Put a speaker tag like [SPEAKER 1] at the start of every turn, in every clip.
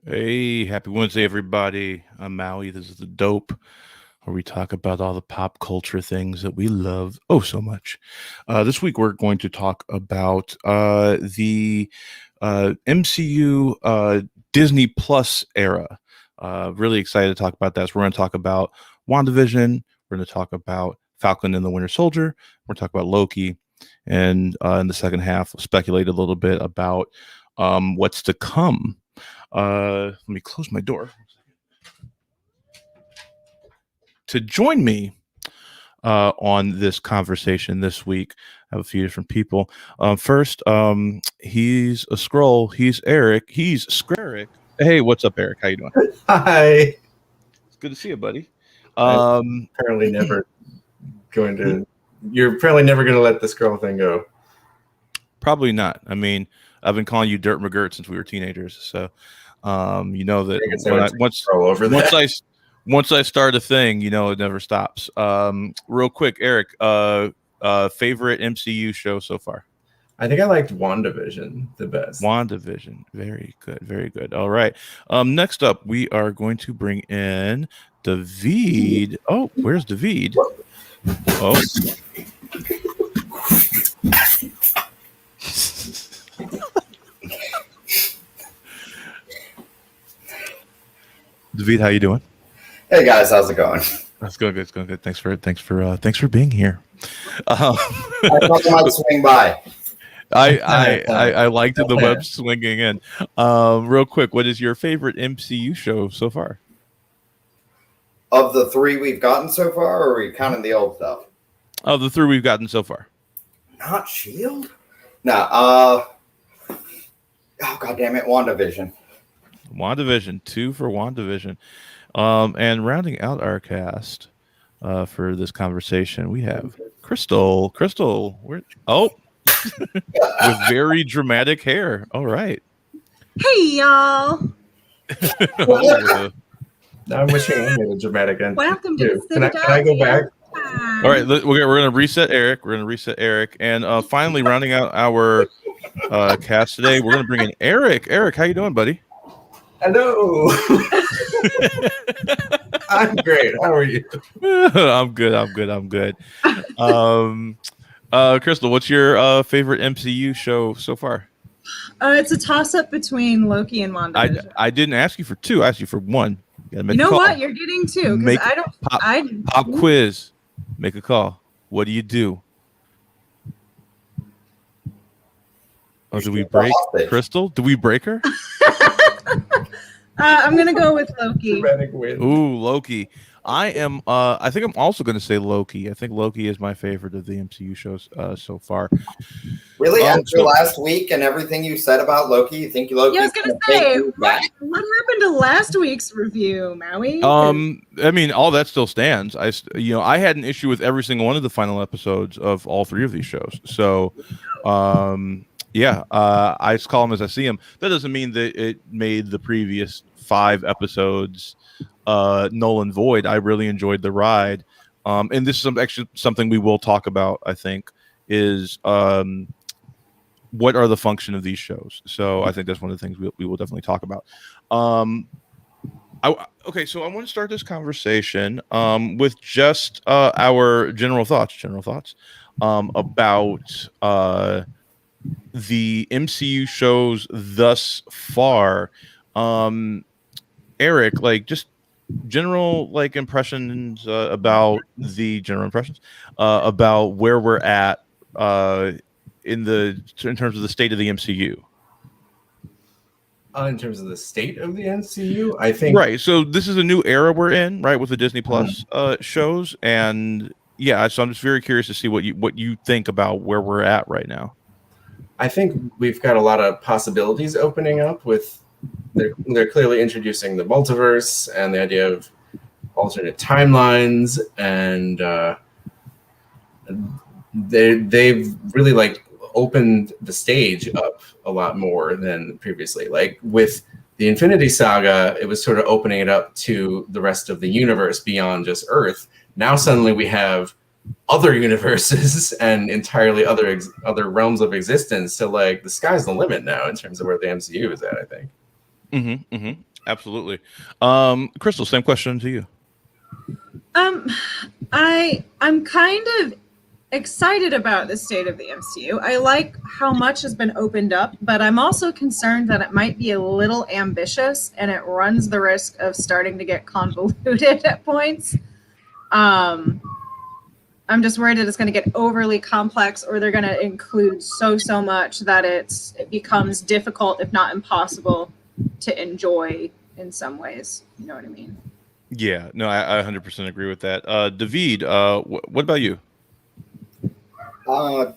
[SPEAKER 1] Hey, happy Wednesday, everybody. I'm Maui. This is the Dope, where we talk about all the pop culture things that we love oh so much. This week, we're going to talk about the MCU Disney Plus era. Really excited to talk about that. So we're going to talk about WandaVision. We're going to talk about Falcon and the Winter Soldier. We're going to talk about Loki. And in the second half, we'll speculate a little bit about what's to come. Let me close my door. To join me on this conversation this week, I have a few different people. First, he's a scroll. He's Eric. He's Skrerick. Hey, what's up, Eric? How you doing?
[SPEAKER 2] Hi.
[SPEAKER 1] It's good to see you, buddy.
[SPEAKER 2] Apparently never going to. You're apparently never going to let this girl thing go.
[SPEAKER 1] Probably not. I mean, I've been calling you Dirt McGirt since we were teenagers, so you know that once I start a thing, you know it never stops. Real quick, Eric, favorite MCU show so far?
[SPEAKER 2] I think I liked WandaVision the best.
[SPEAKER 1] WandaVision, very good, very good. All right. Next up, we are going to bring in David. Oh, where's David? Oh. David, how you doing?
[SPEAKER 3] Hey guys, how's it going?
[SPEAKER 1] That's good. It's going good. Thanks for being here.
[SPEAKER 3] I thought I might swing by.
[SPEAKER 1] I liked the web swinging in. Real quick, what is your favorite MCU show so far?
[SPEAKER 3] Of the three we've gotten so far, or are we counting the old stuff?
[SPEAKER 1] Of the three we've gotten so far.
[SPEAKER 3] Not Shield? No. Oh god damn it, WandaVision.
[SPEAKER 1] WandaVision, 2 for WandaVision. And rounding out our cast for this conversation, we have Crystal. Crystal, with very dramatic hair. All right.
[SPEAKER 4] Hey, y'all.
[SPEAKER 2] I'm wishing I had a dramatic end.
[SPEAKER 4] Welcome to the
[SPEAKER 2] Can I go back?
[SPEAKER 1] All right, we're going to reset Eric. And finally, rounding out our cast today, we're going to bring in Eric. Eric, how you doing, buddy?
[SPEAKER 2] Hello. I'm great. How are you?
[SPEAKER 1] I'm good. Crystal, what's your favorite MCU show so far?
[SPEAKER 4] It's a toss-up between Loki and WandaVision.
[SPEAKER 1] I didn't ask you for two. I asked you for one.
[SPEAKER 4] You know what? You're getting two.
[SPEAKER 1] Make pop quiz. Make a call. What do you do? Oh, do we break Crystal? Do we break her?
[SPEAKER 4] I'm gonna go with Loki.
[SPEAKER 1] Ooh, Loki. I think I'm also going to say Loki. I think Loki is my favorite of the MCU shows so far.
[SPEAKER 3] Really? After last week and everything you said about Loki, you think Loki?
[SPEAKER 4] Yeah, I was going to say, what happened to last week's review, Maui?
[SPEAKER 1] I mean, all that still stands. I had an issue with every single one of the final episodes of all three of these shows. So, I just call them as I see them. That doesn't mean that it made the previous 5 episodes null and void. I really enjoyed the ride, and this is actually something we will talk about. I think is what are the function of these shows. So I think that's one of the things we will definitely talk about. Okay, so I want to start this conversation with just our general thoughts about the MCU shows thus far. Eric, just general impressions about where we're at in terms of the state of the MCU.
[SPEAKER 2] In terms of the state of the MCU, I think
[SPEAKER 1] right. So this is a new era we're in, right, with the Disney Plus shows, and so I'm just very curious to see what you think about where we're at right now.
[SPEAKER 2] I think we've got a lot of possibilities opening up with. They're clearly introducing the multiverse and the idea of alternate timelines, and they've really opened the stage up a lot more than previously. Like with the Infinity Saga, it was sort of opening it up to the rest of the universe beyond just Earth. Now suddenly we have other universes and entirely other realms of existence. So the sky's the limit now in terms of where the MCU is at, I think.
[SPEAKER 1] Absolutely. Crystal, same question to you.
[SPEAKER 4] I'm kind of excited about the state of the MCU. I like how much has been opened up, but I'm also concerned that it might be a little ambitious and it runs the risk of starting to get convoluted at points. I'm just worried that it's going to get overly complex, or they're going to include so much that it becomes difficult, if not impossible, to enjoy in some ways. You know what I mean?
[SPEAKER 1] Yeah, no, I 100% agree with that. David, what about you?
[SPEAKER 3] I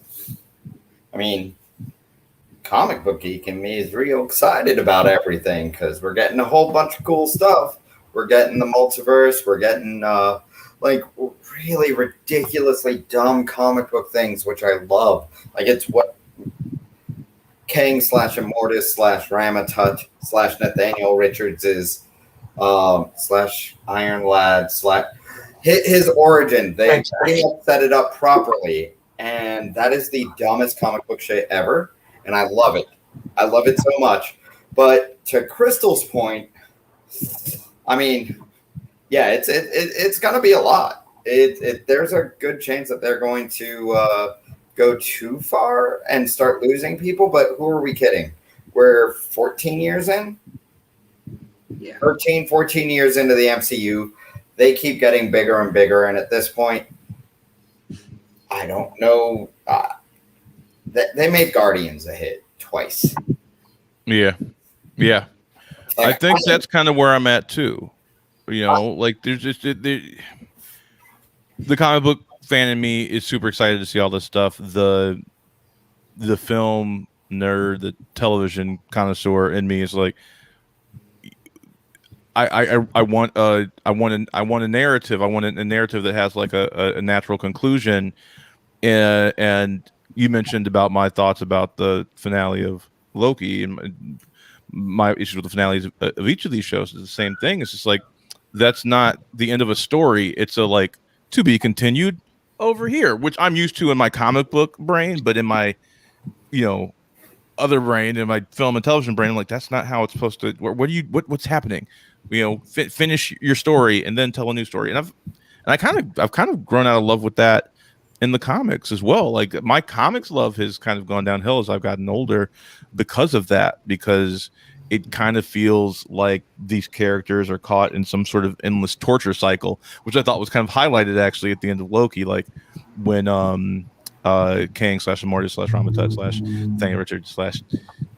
[SPEAKER 3] mean, comic book geek in me is real excited about everything because we're getting a whole bunch of cool stuff. We're getting the multiverse. We're getting like really ridiculously dumb comic book things, which I love. Like it's what Kang / Immortus / Ramatut / Nathaniel Richards is / Iron Lad / his origin. They pretty much set it up properly, and that is the dumbest comic book shit ever. And I love it. I love it so much. But to Crystal's point, I mean, yeah, it's gonna be a lot. There's a good chance that they're going to go too far and start losing people. But who are we kidding? We're 14 years in.
[SPEAKER 4] Yeah.
[SPEAKER 3] 13, 14 years into the MCU. They keep getting bigger and bigger. And at this point, I don't know. They made Guardians a hit twice.
[SPEAKER 1] Yeah. I think that's kind of where I'm at too. You know, like there's just the comic book fan in me is super excited to see all this stuff. The film nerd, the television connoisseur in me is like, I want a narrative. I want a narrative that has like a natural conclusion. And you mentioned about my thoughts about the finale of Loki, and my issues with the finales of each of these shows is the same thing. It's just like, that's not the end of a story. It's a like to be continued over here, which I'm used to in my comic book brain, but in my, other brain, in my film and television brain, I'm like, that's not how it's supposed to. What's happening? Finish your story and then tell a new story. And I've kind of grown out of love with that in the comics as well. Like my comics love has kind of gone downhill as I've gotten older because of that, because it kind of feels like these characters are caught in some sort of endless torture cycle, which I thought was kind of highlighted actually at the end of Loki, like when Kang / Immortus / Ramatut / Nathaniel Richards /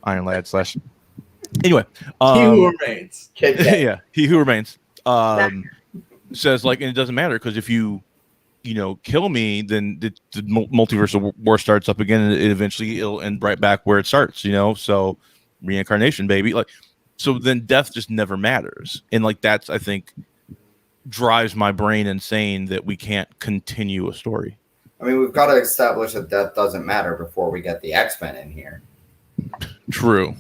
[SPEAKER 1] Iron Lad / anyway,
[SPEAKER 2] He Who Remains.
[SPEAKER 1] Yeah, He Who Remains says like, and it doesn't matter because if you kill me, then the multiversal war starts up again, and eventually it'll end right back where it starts. So reincarnation, baby. Like, so then death just never matters, and like that's, I think, drives my brain insane that we can't continue a story.
[SPEAKER 3] I mean, we've got to establish that death doesn't matter before we get the X-Men in here.
[SPEAKER 1] True.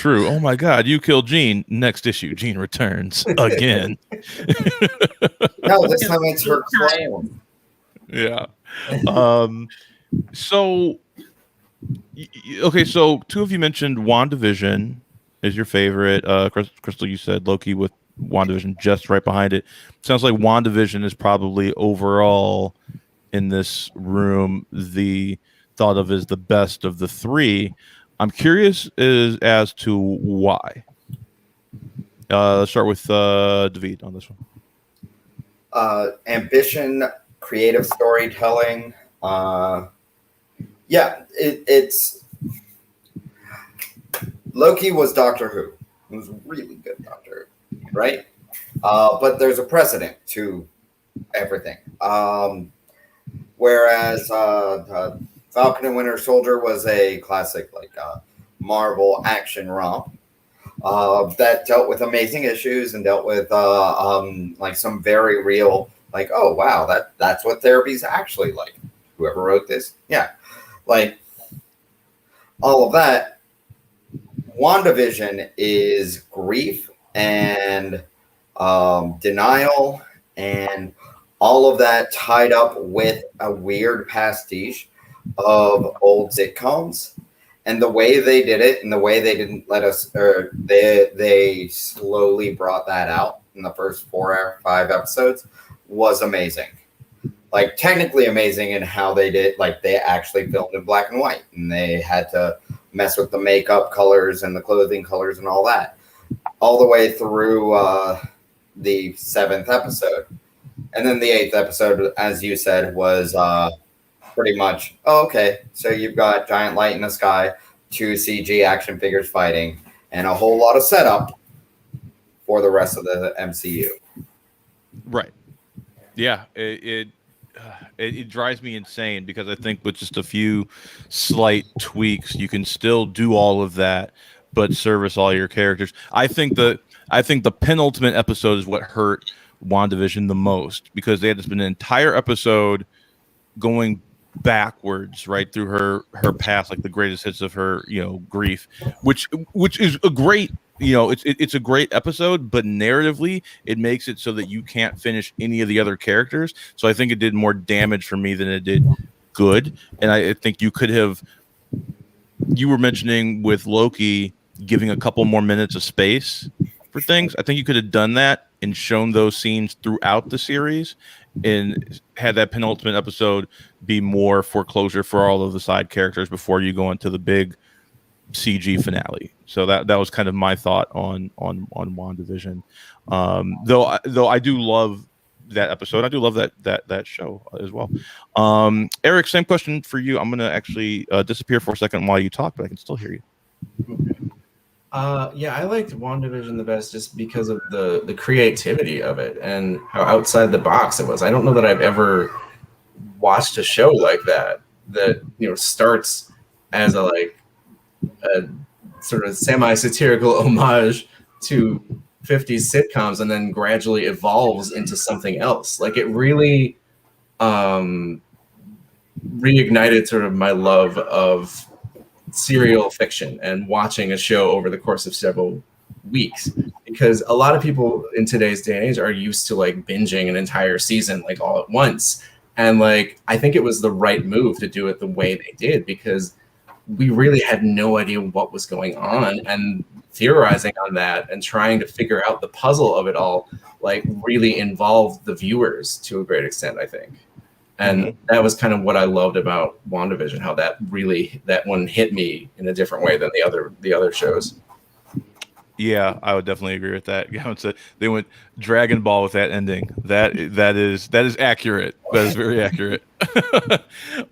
[SPEAKER 1] Oh my God, you killed Jean. Next issue, Jean returns again.
[SPEAKER 3] No, this time it's her clone.
[SPEAKER 1] Yeah. So, okay. So, two of you mentioned WandaVision is your favorite. Crystal, you said Loki with WandaVision just right behind it. Sounds like WandaVision is probably overall in this room the thought of as the best of the three. I'm curious as to why. Let's start with David on this one.
[SPEAKER 3] Ambition, creative storytelling. It's Loki was Doctor Who. It was really good Doctor Who, right? But there's a precedent to everything. Whereas Falcon and Winter Soldier was a classic, like Marvel action romp that dealt with amazing issues and dealt with like some very real, like, oh wow, that's what therapy's actually like. Whoever wrote this, yeah, like all of that. WandaVision is grief and denial and all of that tied up with a weird pastiche of old sitcoms. And the way they did it, and the way they didn't let us, or they slowly brought that out in the first 4 or 5 episodes, was amazing. Like, technically amazing in how they did. Like, they actually filmed in black and white, and they had to mess with the makeup colors and the clothing colors and all that, all the way through the 7th episode. And then the 8th episode, as you said, was pretty much, oh, okay, so you've got giant light in the sky, 2 CG action figures fighting, and a whole lot of setup for the rest of the MCU.
[SPEAKER 1] Right. Yeah, it drives me insane because I think with just a few slight tweaks, you can still do all of that, but service all your characters. I think the penultimate episode is what hurt WandaVision the most, because they had to spend an entire episode going backwards right through her past, like the greatest hits of her grief, which is a great it's a great episode, but narratively it makes it so that you can't finish any of the other characters. So I think it did more damage for me than it did good. And I think you were mentioning with Loki giving a couple more minutes of space for things. I think you could have done that and shown those scenes throughout the series and had that penultimate episode be more foreclosure for all of the side characters before you go into the big CG finale. So that was kind of my thought on WandaVision. Though I do love that episode. I do love that show as well. Eric, same question for you. I'm going to actually disappear for a second while you talk, but I can still hear you.
[SPEAKER 2] Yeah, I liked WandaVision the best just because of the creativity of it and how outside the box it was. I don't know that I've ever watched a show like that starts as a sort of semi-satirical homage to 50s sitcoms and then gradually evolves into something else. Like, it really reignited sort of my love of serial fiction and watching a show over the course of several weeks, because a lot of people in today's day and age are used to binging an entire season all at once, and I think it was the right move to do it the way they did, because we really had no idea what was going on, and theorizing on that and trying to figure out the puzzle of it all really involved the viewers to a great extent, I think. And that was kind of what I loved about WandaVision, how that one hit me in a different way than the other shows.
[SPEAKER 1] Yeah, I would definitely agree with that. They went Dragon Ball with that ending. That is accurate. That is very accurate.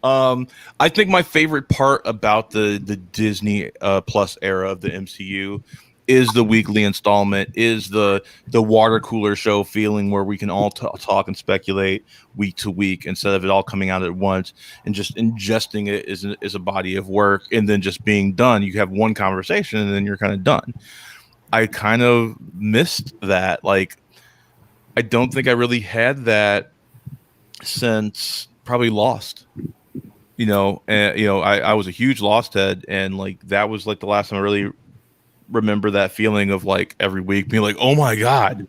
[SPEAKER 1] I think my favorite part about the Disney Plus era of the MCU is the weekly installment, is the water cooler show feeling where we can all talk and speculate week to week instead of it all coming out at once, and just ingesting it is a body of work and then just being done. You have one conversation and then you're kind of done. I kind of missed that. I don't think I really had that since probably Lost. I was a huge Lost head, and that was the last time I really remember that feeling of every week being oh my god,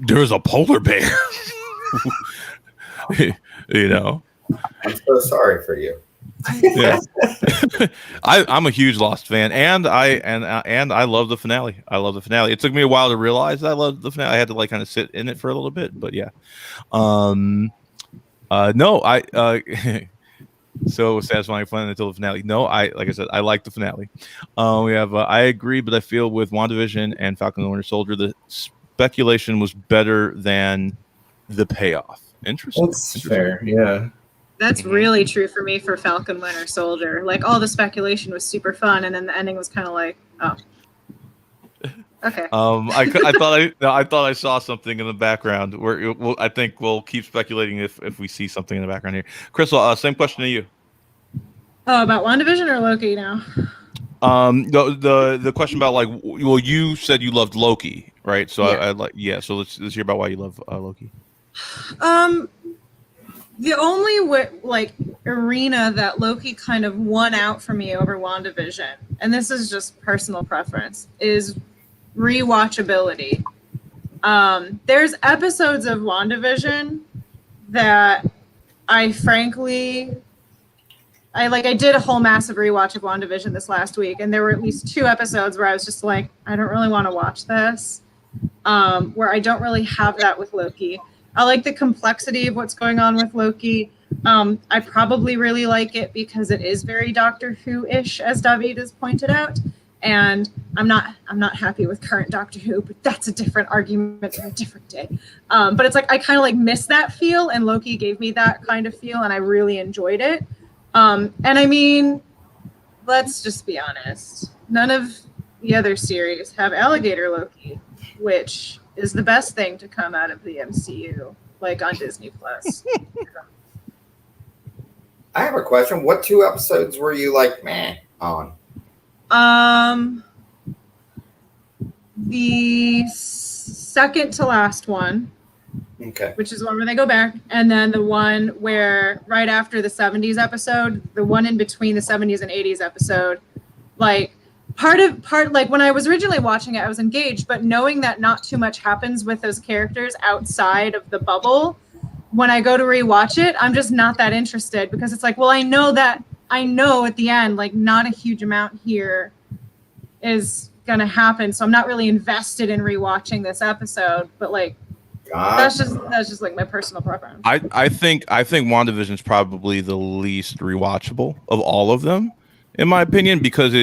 [SPEAKER 1] there's a polar bear.
[SPEAKER 3] I'm so sorry for you.
[SPEAKER 1] Yeah. I'm a huge Lost fan, and I love the finale. It took me a while to realize I loved the finale. I had to kind of sit in it for a little bit, but yeah. So it was satisfying fun until the finale. No, like I said, I like the finale. We have I agree, but I feel with WandaVision and Falcon and the Winter Soldier, the speculation was better than the payoff. Interesting.
[SPEAKER 2] That's fair. Yeah.
[SPEAKER 4] That's really true for me for Falcon Winter Soldier. All the speculation was super fun, and then the ending was kind of oh. Okay.
[SPEAKER 1] I thought I saw something in the background. I think we'll keep speculating if we see something in the background here. Crystal, same question to you.
[SPEAKER 4] Oh, about WandaVision or Loki now?
[SPEAKER 1] The question about you said you loved Loki, right? So
[SPEAKER 4] yeah.
[SPEAKER 1] So let's hear about why you love Loki.
[SPEAKER 4] The only arena that Loki kind of won out for me over WandaVision, and this is just personal preference, is rewatchability. There's episodes of WandaVision that I frankly I did a whole massive rewatch of WandaVision this last week, and there were at least 2 episodes where I was just like, I don't really want to watch this. Where I don't really have that with Loki. I like the complexity of what's going on with Loki. I probably really like it because it is very Doctor Who-ish, as David has pointed out. And I'm not happy with current Doctor Who, but that's a different argument for a different day. But it's like I kind of like miss that feel, and Loki gave me that kind of feel, and I really enjoyed it. And I mean, let's just be honest. None of the other series have alligator Loki, which is the best thing to come out of the MCU, like on Disney Plus.
[SPEAKER 3] I have a question. What 2 episodes were you like, meh, on?
[SPEAKER 4] The second to last one,
[SPEAKER 3] Okay.
[SPEAKER 4] which is one where they go back, and then the one where right after the 70s episode, the one in between the 70s and 80s episode, like part like when I was originally watching it, I was engaged, but knowing that not too much happens with those characters outside of the bubble, when I go to rewatch it, I'm just not that interested, because it's like, well, I know at the end, like, not a huge amount here is gonna happen, so I'm not really invested in rewatching this episode. But like, that's just like my personal preference.
[SPEAKER 1] I think WandaVision is probably the least rewatchable of all of them, in my opinion, because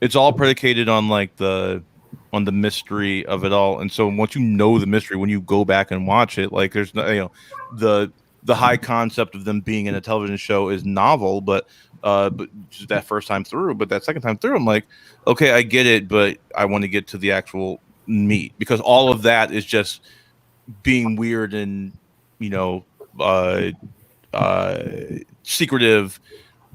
[SPEAKER 1] it's all predicated on like the mystery of it all. And so once you know the mystery, when you go back and watch it, like there's no, you know, the high concept of them being in a television show is novel, but just that first time through, but that second time through, I'm like, okay, I get it, but I want to get to the actual meat, because all of that is just being weird and, you know, secretive,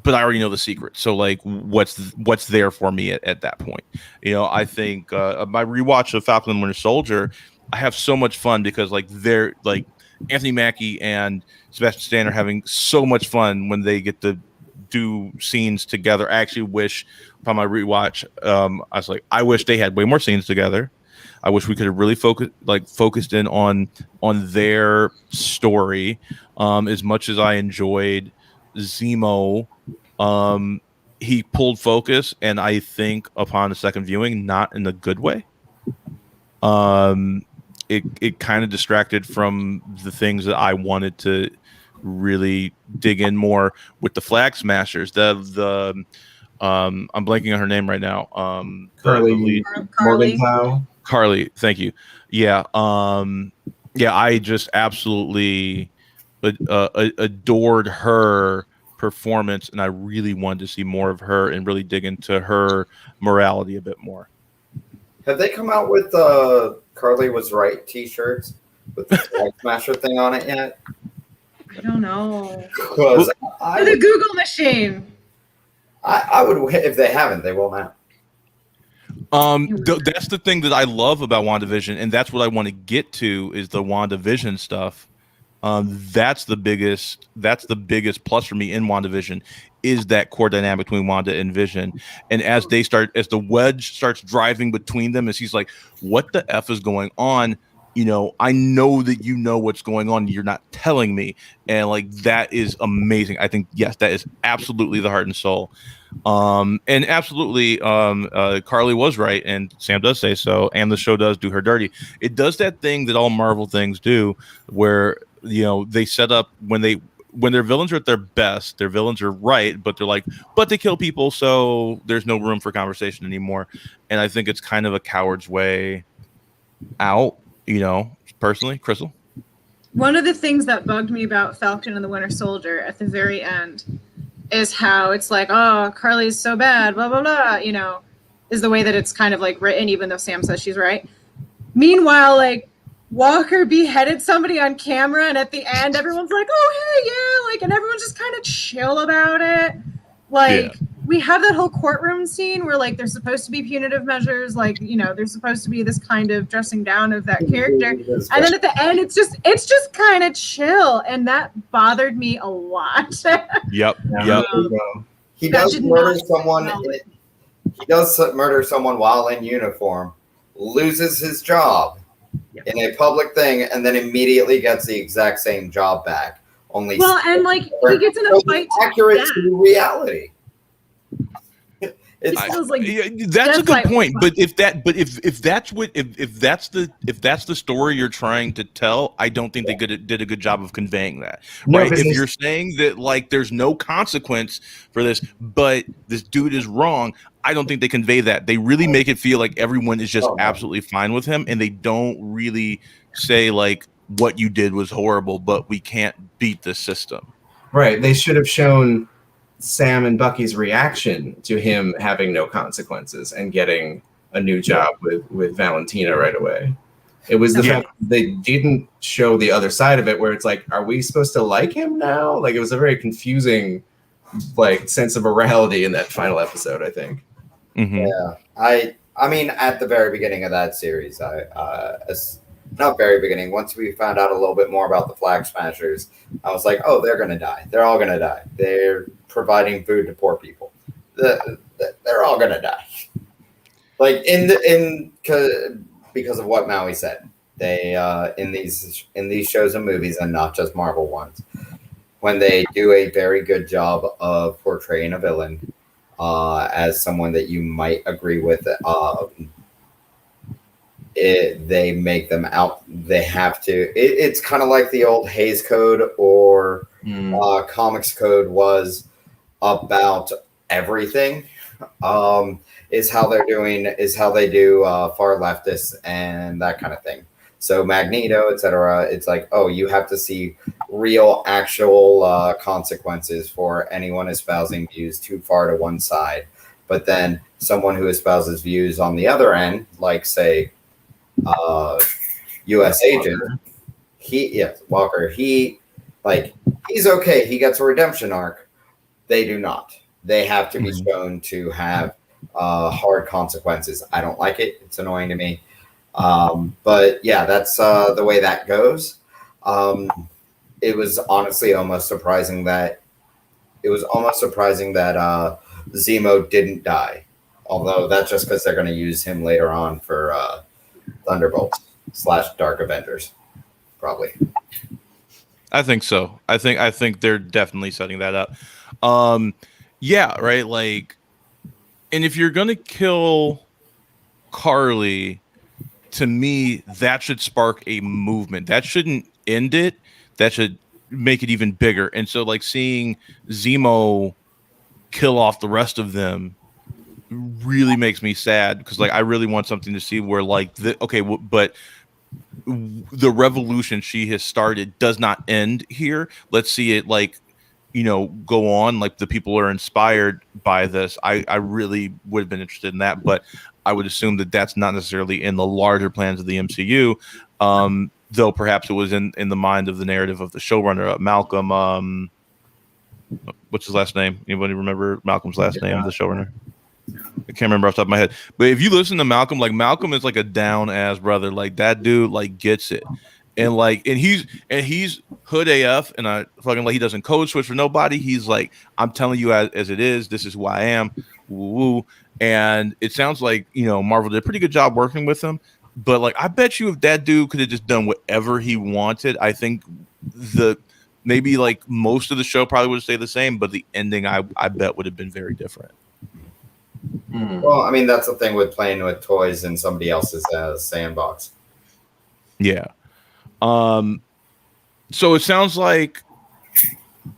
[SPEAKER 1] but I already know the secret. So like, what's there for me at that point? You know, I think my rewatch of Falcon and Winter Soldier, I have so much fun because like they're like Anthony Mackie and Sebastian Stan are having so much fun when they get to do scenes together. I actually wish upon my rewatch, I was like, I wish they had way more scenes together. I wish we could have really focused in on their story. As much as I enjoyed Zemo, he pulled focus, and I think upon a second viewing, not in a good way. It kind of distracted from the things that I wanted to really dig in more with the Flag Smashers. I'm blanking on her name right now.
[SPEAKER 2] Carly Morgenthau.
[SPEAKER 1] Carly, thank you. Yeah, I just absolutely adored her performance, and I really wanted to see more of her and really dig into her morality a bit more.
[SPEAKER 3] Have they come out with Carly Was Right t-shirts with the Flag Smasher thing on it yet?
[SPEAKER 4] I don't know.
[SPEAKER 3] Because
[SPEAKER 4] The Google machine.
[SPEAKER 3] I would, if they haven't, they will now.
[SPEAKER 1] That's the thing that I love about WandaVision, and that's what I want to get to is the WandaVision stuff. That's the biggest plus for me in WandaVision is that core dynamic between Wanda and Vision. And as the wedge starts driving between them, as he's like, what the F is going on? You know, I know that you know what's going on. You're not telling me. And like, that is amazing. I think, yes, that is absolutely the heart and soul. And absolutely, Carly was right. And Sam does say so. And the show does do her dirty. It does that thing that all Marvel things do where, you know, they set up when their villains are at their best, their villains are right, but they're like, but they kill people. So there's no room for conversation anymore. And I think it's kind of a coward's way out. You know, personally, Crystal?
[SPEAKER 4] One of the things that bugged me about Falcon and the Winter Soldier at the very end is how it's like, oh, Carly's so bad, blah, blah, blah, you know, is the way that it's kind of like written, even though Sam says she's right. Meanwhile, like, Walker beheaded somebody on camera, and at the end, everyone's like, oh, hey, yeah, like, and everyone's just kind of chill about it. Like, we have that whole courtroom scene where, like, there's supposed to be punitive measures, like, you know, there's supposed to be this kind of dressing down of that character, and then at the end, it's just kind of chill, and that bothered me a lot.
[SPEAKER 1] Yep.
[SPEAKER 3] He does murder someone. He does murder someone while in uniform, loses his job in a public thing, and then immediately gets the exact same job back, Only
[SPEAKER 4] Well, and like he gets in a fight
[SPEAKER 3] accurate
[SPEAKER 4] to
[SPEAKER 3] to reality. It's
[SPEAKER 4] feels like
[SPEAKER 1] that's a good
[SPEAKER 4] Death
[SPEAKER 1] point.
[SPEAKER 4] Fight.
[SPEAKER 1] But if that's the story you're trying to tell, I don't think they did a good job of conveying that.
[SPEAKER 2] No,
[SPEAKER 1] Right?
[SPEAKER 2] because
[SPEAKER 1] If you're saying that like there's no consequence for this, but this dude is wrong, I don't think they convey that. They really make it feel like everyone is just absolutely fine with him, and they don't really say like what you did was horrible, but we can't beat the system.
[SPEAKER 2] right, they should have shown Sam and Bucky's reaction to him having no consequences and getting a new job with Valentina right away. It was the fact they didn't show the other side of it, where it's like, are we supposed to like him now? Like, it was a very confusing, like, sense of morality in that final episode, I think.
[SPEAKER 1] Mm-hmm.
[SPEAKER 3] Yeah, I mean, at the very beginning of that series, not very beginning. Once we found out a little bit more about the Flag Smashers, I was like, oh, they're gonna die. They're all gonna die. They're providing food to poor people. They're all gonna die. Like because of what Maui said. They in these shows and movies, and not just Marvel ones, when they do a very good job of portraying a villain as someone that you might agree with, they make them out. They have to. It's kind of like the old Hays Code or Comics Code was about everything. Is how they do far leftists and that kind of thing. So Magneto, etc. It's like, oh, you have to see real, actual consequences for anyone espousing views too far to one side. But then someone who espouses views on the other end, like say U.S. agent, Walker. He's okay. He gets a redemption arc. They do not. They have to be shown to have hard consequences. I don't like it. It's annoying to me. But yeah, that's the way that goes. It was honestly almost surprising that Zemo didn't die. Although that's just because they're going to use him later on for Thunderbolts / Dark Avengers, probably.
[SPEAKER 1] I think so. I think they're definitely setting that up. Yeah, right. Like, and if you're gonna kill Carly, to me, that should spark a movement. That shouldn't end it. That should make it even bigger. And so, like, seeing Zemo kill off the rest of them really makes me sad, because like I really want something to see where like but the revolution she has started does not end here. Let's see it like, go on. Like, the people are inspired by this. I really would have been interested in that, but I would assume that that's not necessarily in the larger plans of the MCU. Though perhaps it was in the mind of the narrative of the showrunner, Malcolm. What's his last name? Anybody remember Malcolm's last name? The showrunner. I can't remember off the top of my head. But if you listen to Malcolm, like, Malcolm is like a down ass brother. Like, that dude like gets it. And like, and he's hood AF, and I fucking like, he doesn't code switch for nobody. He's like, I'm telling you as it is. This is who I am. Woo. And it sounds like, Marvel did a pretty good job working with him. But like, I bet you if that dude could have just done whatever he wanted, I think maybe like most of the show probably would stay the same, but the ending I bet would have been very different.
[SPEAKER 3] Well, I mean, that's the thing with playing with toys in somebody else's sandbox.
[SPEAKER 1] Yeah. So it sounds like,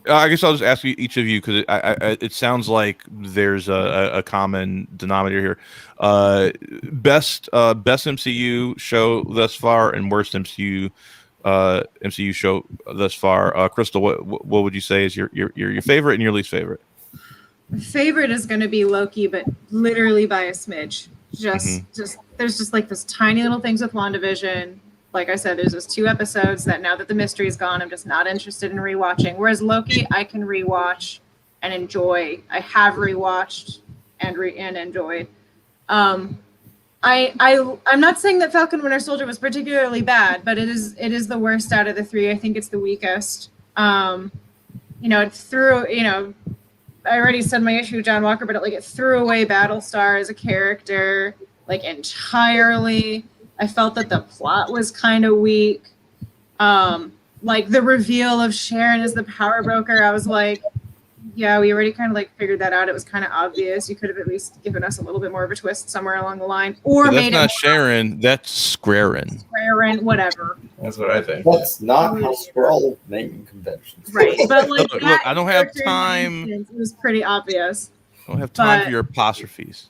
[SPEAKER 1] I guess I'll just ask each of you, because it sounds like there's a common denominator here. Best MCU show thus far, and worst MCU show thus far. Crystal, what would you say is your favorite and your least favorite?
[SPEAKER 4] My favorite is going to be Loki, but literally by a smidge. Just there's just like this tiny little things with WandaVision. Like I said, there's those 2 episodes that now that the mystery is gone, I'm just not interested in rewatching. Whereas Loki, I can rewatch and enjoy. I have rewatched and enjoyed. I'm not saying that Falcon Winter Soldier was particularly bad, but it is the worst out of the 3. I think it's the weakest. It threw, I already said my issue with John Walker, but it threw away Battlestar as a character, like, entirely. I felt that the plot was kind of weak. like the reveal of Sharon as the power broker, I was like, yeah, we already kind of like figured that out. It was kind of obvious. You could have at least given us a little bit more of a twist somewhere along the line, or
[SPEAKER 1] But that's
[SPEAKER 4] made
[SPEAKER 1] not
[SPEAKER 4] it
[SPEAKER 1] Sharon. That's Squarin.
[SPEAKER 4] Sharon, whatever.
[SPEAKER 2] That's what I think.
[SPEAKER 3] That's not how Skrull naming conventions.
[SPEAKER 4] Right, but like
[SPEAKER 1] Look,
[SPEAKER 4] that
[SPEAKER 1] I don't have
[SPEAKER 4] character in that
[SPEAKER 1] time.
[SPEAKER 4] instance, it was pretty obvious.
[SPEAKER 1] I don't have time
[SPEAKER 4] But-
[SPEAKER 1] for your apostrophes.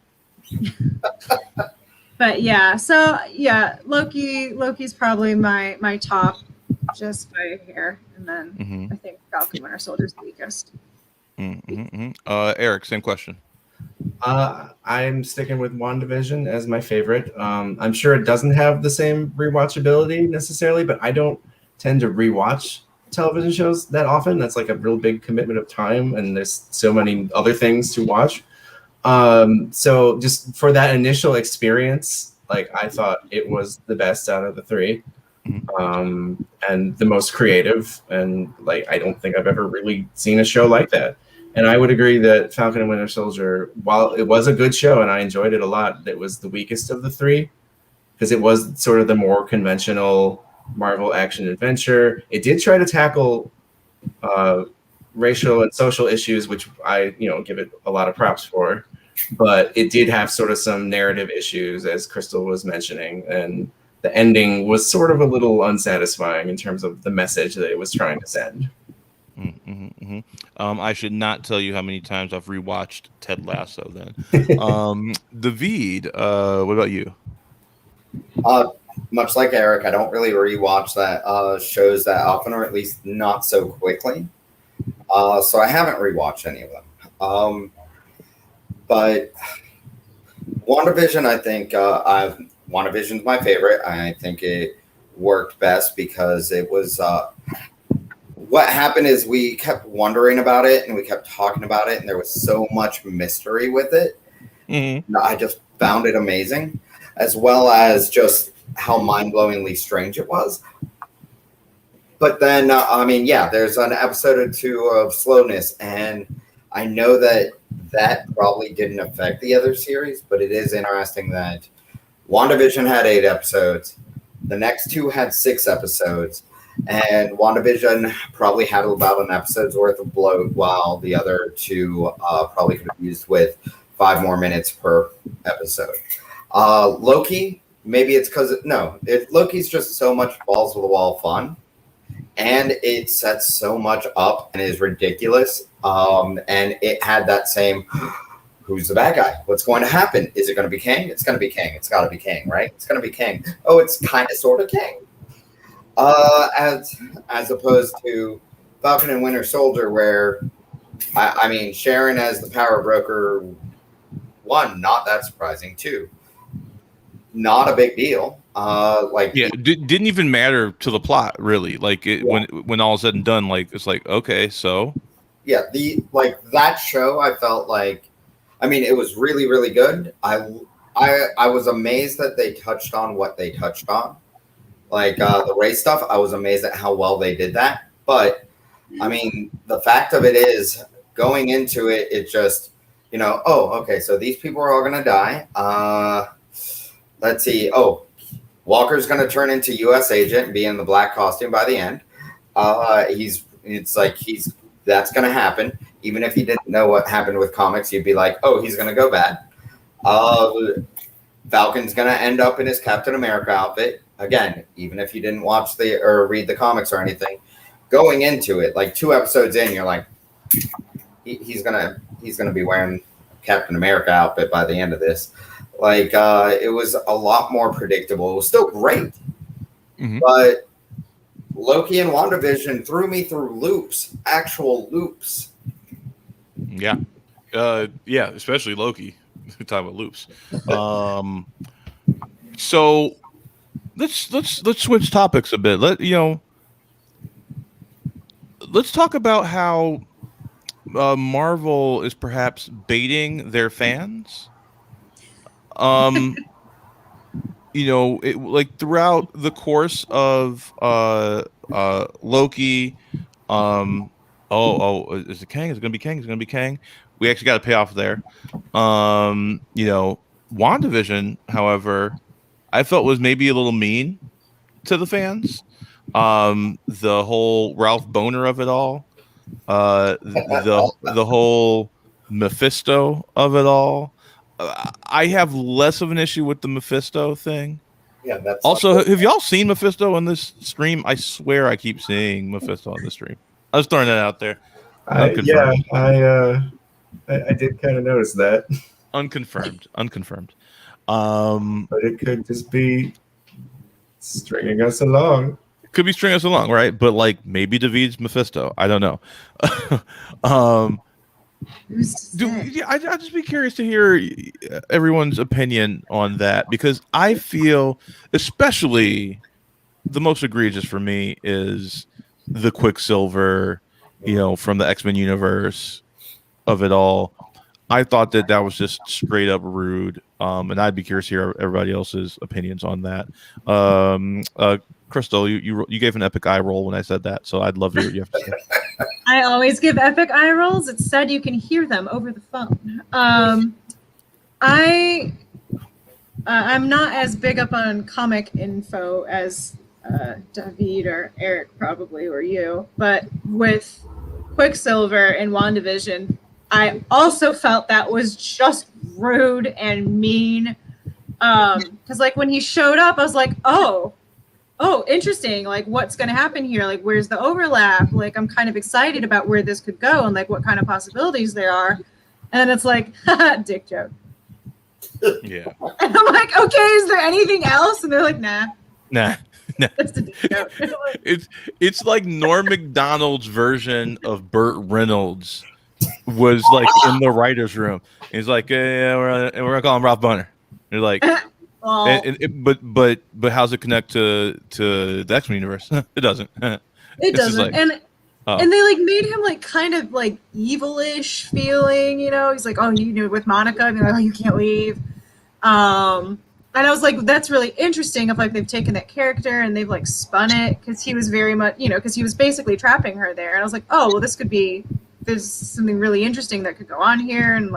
[SPEAKER 4] But yeah, so yeah, Loki's probably my top, just by hair, and then
[SPEAKER 1] Mhm.
[SPEAKER 4] I think Falcon Winter Soldier's the weakest.
[SPEAKER 1] Eric, same question.
[SPEAKER 2] I'm sticking with WandaVision as my favorite. I'm sure it doesn't have the same rewatchability necessarily, but I don't tend to rewatch television shows that often. That's like a real big commitment of time, and there's so many other things to watch. So just for that initial experience, like I thought it was the best out of the three, and the most creative. And like I don't think I've ever really seen a show like that. And I would agree that Falcon and Winter Soldier, while it was a good show and I enjoyed it a lot, it was the weakest of the three because it was sort of the more conventional Marvel action adventure. It did try to tackle racial and social issues, which I give it a lot of props for. But it did have sort of some narrative issues, as Crystal was mentioning, and the ending was sort of a little unsatisfying in terms of the message that it was trying to send.
[SPEAKER 1] I should not tell you how many times I've rewatched Ted Lasso. Then, David, what about you?
[SPEAKER 3] Much like Eric, I don't really rewatch that shows that often, or at least not so quickly. So I haven't rewatched any of them. But WandaVision, I think WandaVision's my favorite. I think it worked best because it was what happened is we kept wondering about it and we kept talking about it, and there was so much mystery with it.
[SPEAKER 1] Mm-hmm.
[SPEAKER 3] I just found it amazing, as well as just how mind-blowingly strange it was. But then, there's an episode or two of slowness, and I know that probably didn't affect the other series, but it is interesting that WandaVision had 8 episodes. The next 2 had 6 episodes. And WandaVision probably had about an episode's worth of bloat, while the other 2 probably could have used with 5 more minutes per episode. Loki, maybe it's because Loki's just so much balls to the wall fun, and it sets so much up and is ridiculous. And it had that same, who's the bad guy? What's going to happen? Is it going to be Kang? It's going to be Kang. It's got to be Kang, right? It's going to be Kang. Oh, it's kind of sort of Kang. As opposed to Falcon and Winter Soldier, where Sharon as the power broker, 1, not that surprising. 2, not a big deal.
[SPEAKER 1] Didn't even matter to the plot really. When all is said and done, it's like, okay, so
[SPEAKER 3] yeah, that show, I felt like, it was really, really good. I was amazed that they touched on what they touched on. The race stuff, I was amazed at how well they did that. But, the fact of it is, going into it, it just, okay, so these people are all going to die. Let's see. Oh, Walker's going to turn into U.S. agent and be in the black costume by the end. That's going to happen. Even if you didn't know what happened with comics, you'd be like, oh, he's going to go bad. Falcon's going to end up in his Captain America outfit. Again, even if you didn't watch or read the comics or anything, going into it, 2 episodes in, you're like, he's gonna be wearing Captain America outfit by the end of this. It was a lot more predictable. It was still great, but Loki and WandaVision threw me through loops, actual loops.
[SPEAKER 1] Yeah, especially Loki. Talking about loops. So let's switch topics a bit. Let's talk about how Marvel is perhaps baiting their fans. Throughout the course of Loki, is it Kang? Is it gonna be Kang? Is it gonna be Kang? We actually got to pay off there. WandaVision, however, I felt was maybe a little mean to the fans. The whole Ralph Boner of it all, the whole Mephisto of it all. I have less of an issue with the Mephisto thing.
[SPEAKER 3] Yeah, that's
[SPEAKER 1] Also, have y'all seen Mephisto on this stream? I swear I keep seeing Mephisto on the stream. I was throwing that out there.
[SPEAKER 2] I did kind of notice that.
[SPEAKER 1] Unconfirmed.
[SPEAKER 2] But it could just be stringing us along.
[SPEAKER 1] Could be stringing us along, right? But like maybe David's Mephisto. I don't know. I'd just be curious to hear everyone's opinion on that, because I feel, especially, the most egregious for me is the Quicksilver, from the X-Men universe of it all. I thought that was just straight up rude, and I'd be curious to hear everybody else's opinions on that. Crystal, you gave an epic eye roll when I said that, so I'd love to hear what you have to say.
[SPEAKER 4] I always give epic eye rolls. It's said you can hear them over the phone. I'm not as big up on comic info as David or Eric probably, or you, but with Quicksilver and WandaVision, I also felt that was just rude and mean. Because like when he showed up, I was like, oh, interesting. Like, what's going to happen here? Like, where's the overlap? Like, I'm kind of excited about where this could go and like what kind of possibilities there are. And then it's like, dick joke.
[SPEAKER 1] Yeah.
[SPEAKER 4] And I'm like, okay, is there anything else? And they're like, nah. That's a dick joke.
[SPEAKER 1] It's like Norm Macdonald's version of Burt Reynolds was like in the writer's room. He's like, yeah, we're gonna call him Ralph Boner. They're like, but how's it connect to the X-Men universe? It doesn't.
[SPEAKER 4] It doesn't.
[SPEAKER 1] Like,
[SPEAKER 4] and they like made him like kind of like evil-ish feeling, He's like, with Monica, and they're like, oh, you can't leave. And I was like, that's really interesting. If like they've taken that character and they've like spun it, because he was very much, because he was basically trapping her there. And I was like, oh, well, there's something really interesting that could go on here, and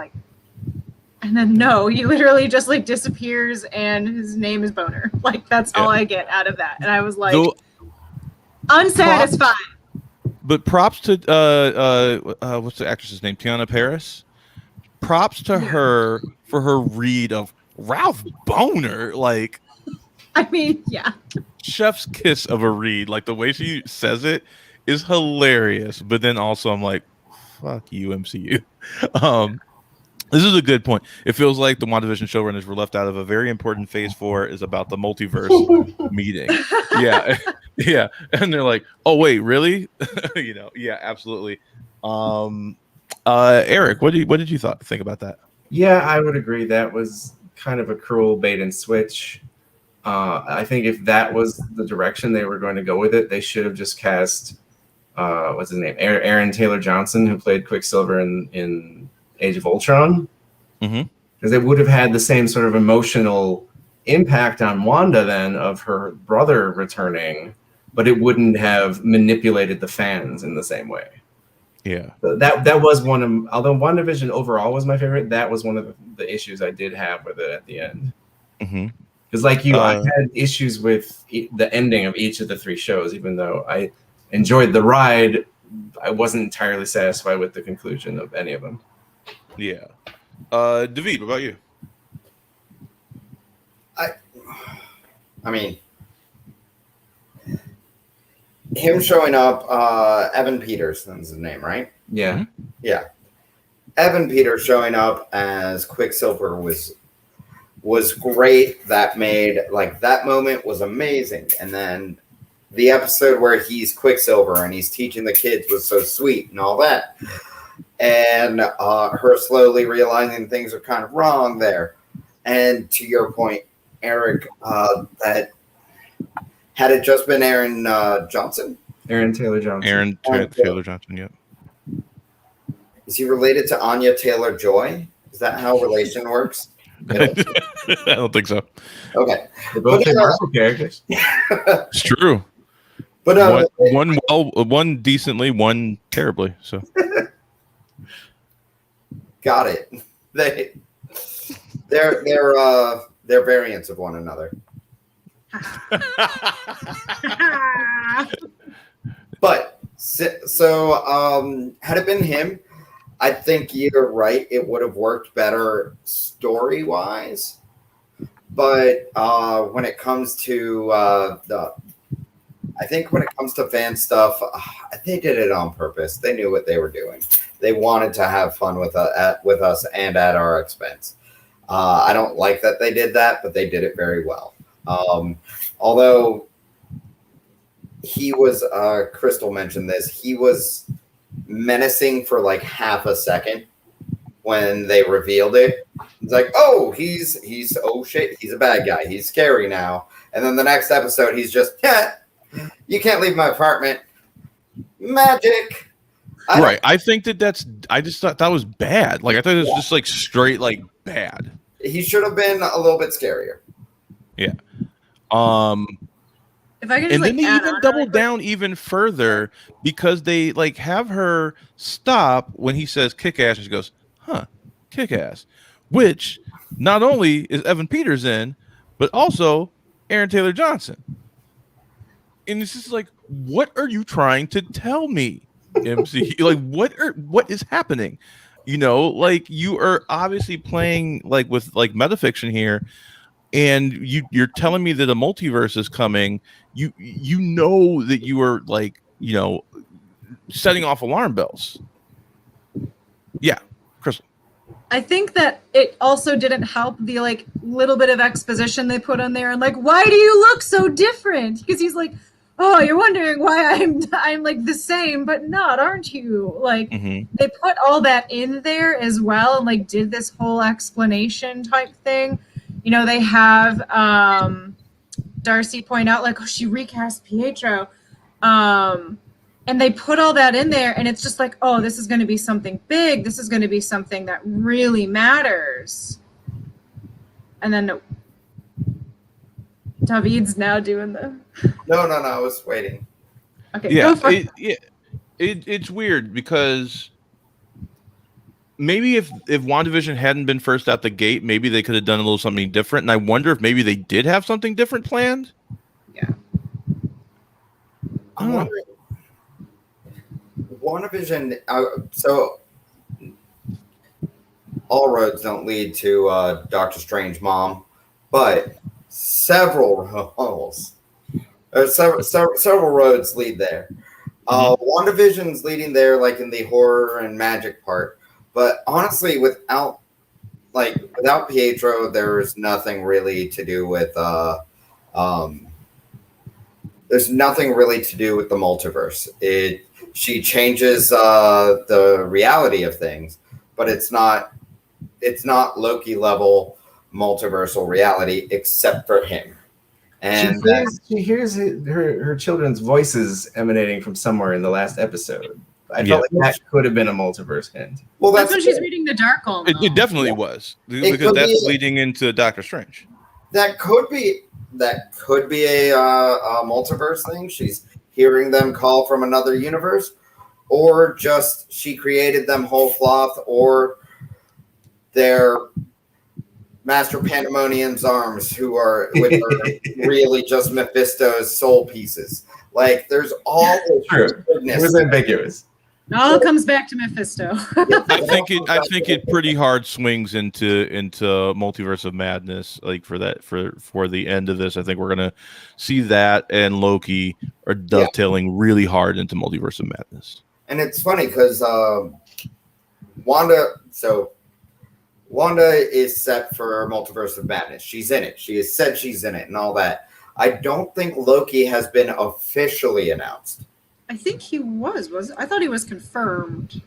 [SPEAKER 4] then no, he literally just like disappears and his name is Boner. Like, that's all I get out of that. And I was like, unsatisfied.
[SPEAKER 1] But props to what's the actress's name? Tiana Paris. Props to her for her read of Ralph Boner. Like,
[SPEAKER 4] I mean, yeah.
[SPEAKER 1] Chef's kiss of a read. Like, the way she says it is hilarious. But then also I'm like, fuck you, MCU. This is a good point. It feels like the WandaVision showrunners were left out of a very important phase 4 is about the multiverse meeting. Yeah. And they're like, oh, wait, really? Yeah, absolutely. Eric, what did you think about that?
[SPEAKER 2] Yeah, I would agree. That was kind of a cruel bait and switch. I think if that was the direction they were going to go with it, they should have just cast, what's his name? Aaron Taylor Johnson, who played Quicksilver in Age of Ultron, because it would have had the same sort of emotional impact on Wanda then of her brother returning, but it wouldn't have manipulated the fans in the same way.
[SPEAKER 1] Yeah,
[SPEAKER 2] that was one of, although WandaVision overall was my favorite, that was one of the issues I did have with it at the end. Because like you, I had issues with the ending of each of the 3 shows, even though I enjoyed the ride. I wasn't entirely satisfied with the conclusion of any of them.
[SPEAKER 1] Yeah. David, what about you?
[SPEAKER 3] I mean, him showing up, Evan Peterson's his name, right?
[SPEAKER 2] Yeah.
[SPEAKER 3] Yeah. Evan Peters showing up as Quicksilver was great. That made, like, that moment was amazing. And then the episode where he's Quicksilver and he's teaching the kids was so sweet and all that. And her slowly realizing things are kind of wrong there. And to your point, Eric, that had it just been Aaron Taylor Johnson.
[SPEAKER 1] Aaron Taylor Johnson, yeah.
[SPEAKER 3] Is he related to Anya Taylor-Joy? Is that how relation works?
[SPEAKER 1] I don't think so.
[SPEAKER 3] Okay.
[SPEAKER 2] They're both Marvel characters.
[SPEAKER 1] It's true.
[SPEAKER 3] But
[SPEAKER 1] one decently, one terribly. So
[SPEAKER 3] got it. They're variants of one another. But so had it been him, I think you're right. It would have worked better story wise. But when it comes to I think when it comes to fan stuff, they did it on purpose. They knew what they were doing. They wanted to have fun with us and at our expense. I don't like that they did that, but they did it very well. Although he was, Crystal mentioned this, he was menacing for like half a second when they revealed it. It's like, oh, he's oh shit, he's a bad guy. He's scary now. And then the next episode, he's just, yeah, you can't leave my apartment. Magic.
[SPEAKER 1] Right. I think I just thought that was bad. Like, I thought it was just like straight, like bad.
[SPEAKER 3] He should have been a little bit scarier.
[SPEAKER 1] Yeah.
[SPEAKER 4] If I could just,
[SPEAKER 1] And
[SPEAKER 4] like,
[SPEAKER 1] then they
[SPEAKER 4] add
[SPEAKER 1] even
[SPEAKER 4] on
[SPEAKER 1] double
[SPEAKER 4] really quick.
[SPEAKER 1] down even further because they like have her stop when he says kick ass and she goes, huh, kick ass. Which not only is Evan Peters in, but also Aaron Taylor Johnson. And it's just like, what are you trying to tell me, MC? Like, what is happening? You know, like you are obviously playing like with like metafiction here, and you're telling me that a multiverse is coming. You know that you are like, you know, setting off alarm bells. Yeah, Crystal.
[SPEAKER 4] I think that it also didn't help the like little bit of exposition they put on there and like, why do you look so different? Because he's like, oh, you're wondering why I'm like the same, but not, aren't you? Like they put all that in there as well and like did this whole explanation type thing. You know, they have Darcy point out like, oh, she recast Pietro. And they put all that in there, and it's just like, oh, this is going to be something big. This is going to be something that really matters. And then David's now doing the.
[SPEAKER 3] No. I was waiting.
[SPEAKER 4] Okay,
[SPEAKER 1] Yeah,
[SPEAKER 4] go for it.
[SPEAKER 1] It's weird because maybe if WandaVision hadn't been first out the gate, maybe they could have done a little something different. And I wonder if maybe they did have something different planned.
[SPEAKER 4] Yeah.
[SPEAKER 3] I'm wondering. WandaVision, so all roads don't lead to Doctor Strange mom, but several roads lead there. WandaVision's leading there, like in the horror and magic part, but honestly, without Pietro, there's nothing really to do with there's nothing really to do with the multiverse. She changes the reality of things, but it's not Loki level multiversal reality except for him. And
[SPEAKER 2] she hears her children's voices emanating from somewhere in the last episode. I felt like that could have been a multiverse hint.
[SPEAKER 3] Well,
[SPEAKER 4] that's when she's reading the Darkhold.
[SPEAKER 1] It definitely was because that's leading into Doctor Strange.
[SPEAKER 3] That could be a multiverse thing. She's hearing them call from another universe, or just she created them whole cloth, or they're Master Pandemonium's arms, which are really just Mephisto's soul pieces. Like there's all this
[SPEAKER 2] goodness. It was ambiguous.
[SPEAKER 4] It all comes back to Mephisto.
[SPEAKER 1] I think it pretty hard swings into Multiverse of Madness, like for the end of this. I think we're gonna see that and Loki are dovetailing really hard into Multiverse of Madness.
[SPEAKER 3] And it's funny because Wanda is set for Multiverse of Madness. She's in it. She has said she's in it and all that. I don't think Loki has been officially announced.
[SPEAKER 4] I think he was. I thought he was confirmed.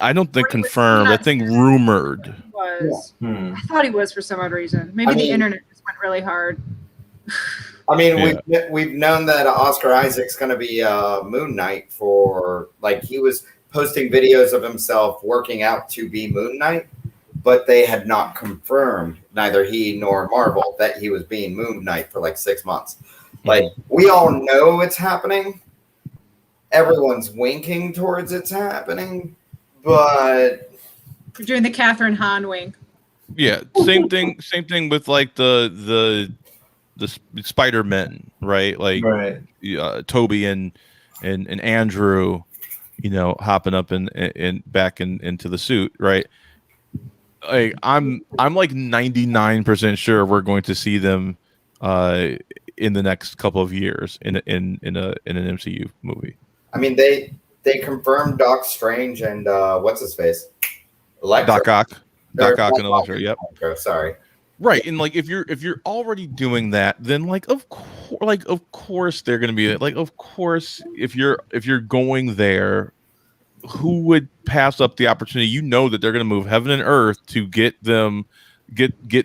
[SPEAKER 1] I don't think confirmed. I think rumored.
[SPEAKER 4] Was. I thought he was for some odd reason. Maybe the internet just went really hard.
[SPEAKER 3] I mean, we've known that Oscar Isaac's going to be Moon Knight for, like, he was posting videos of himself working out to be Moon Knight, but they had not confirmed, neither he nor Marvel, that he was being Moon Knight for like 6 months. Like, we all know it's happening. Everyone's winking towards it's happening, but
[SPEAKER 4] you're doing the Catherine Hahn wink.
[SPEAKER 1] Yeah, same thing with like the Spider-Men, right? Like
[SPEAKER 2] Right.
[SPEAKER 1] Toby and Andrew, hopping up and back into the suit, right? Like I'm like 99% sure we're going to see them in the next couple of years in an MCU movie.
[SPEAKER 3] I mean, they confirmed Doc Strange and what's his face, Electro.
[SPEAKER 1] Doc Ock and Electro. Yep.
[SPEAKER 3] Electro, sorry.
[SPEAKER 1] Right, and like if you're already doing that, then of course they're going to be like, of course if you're going there, who would pass up the opportunity? That they're going to move heaven and earth to get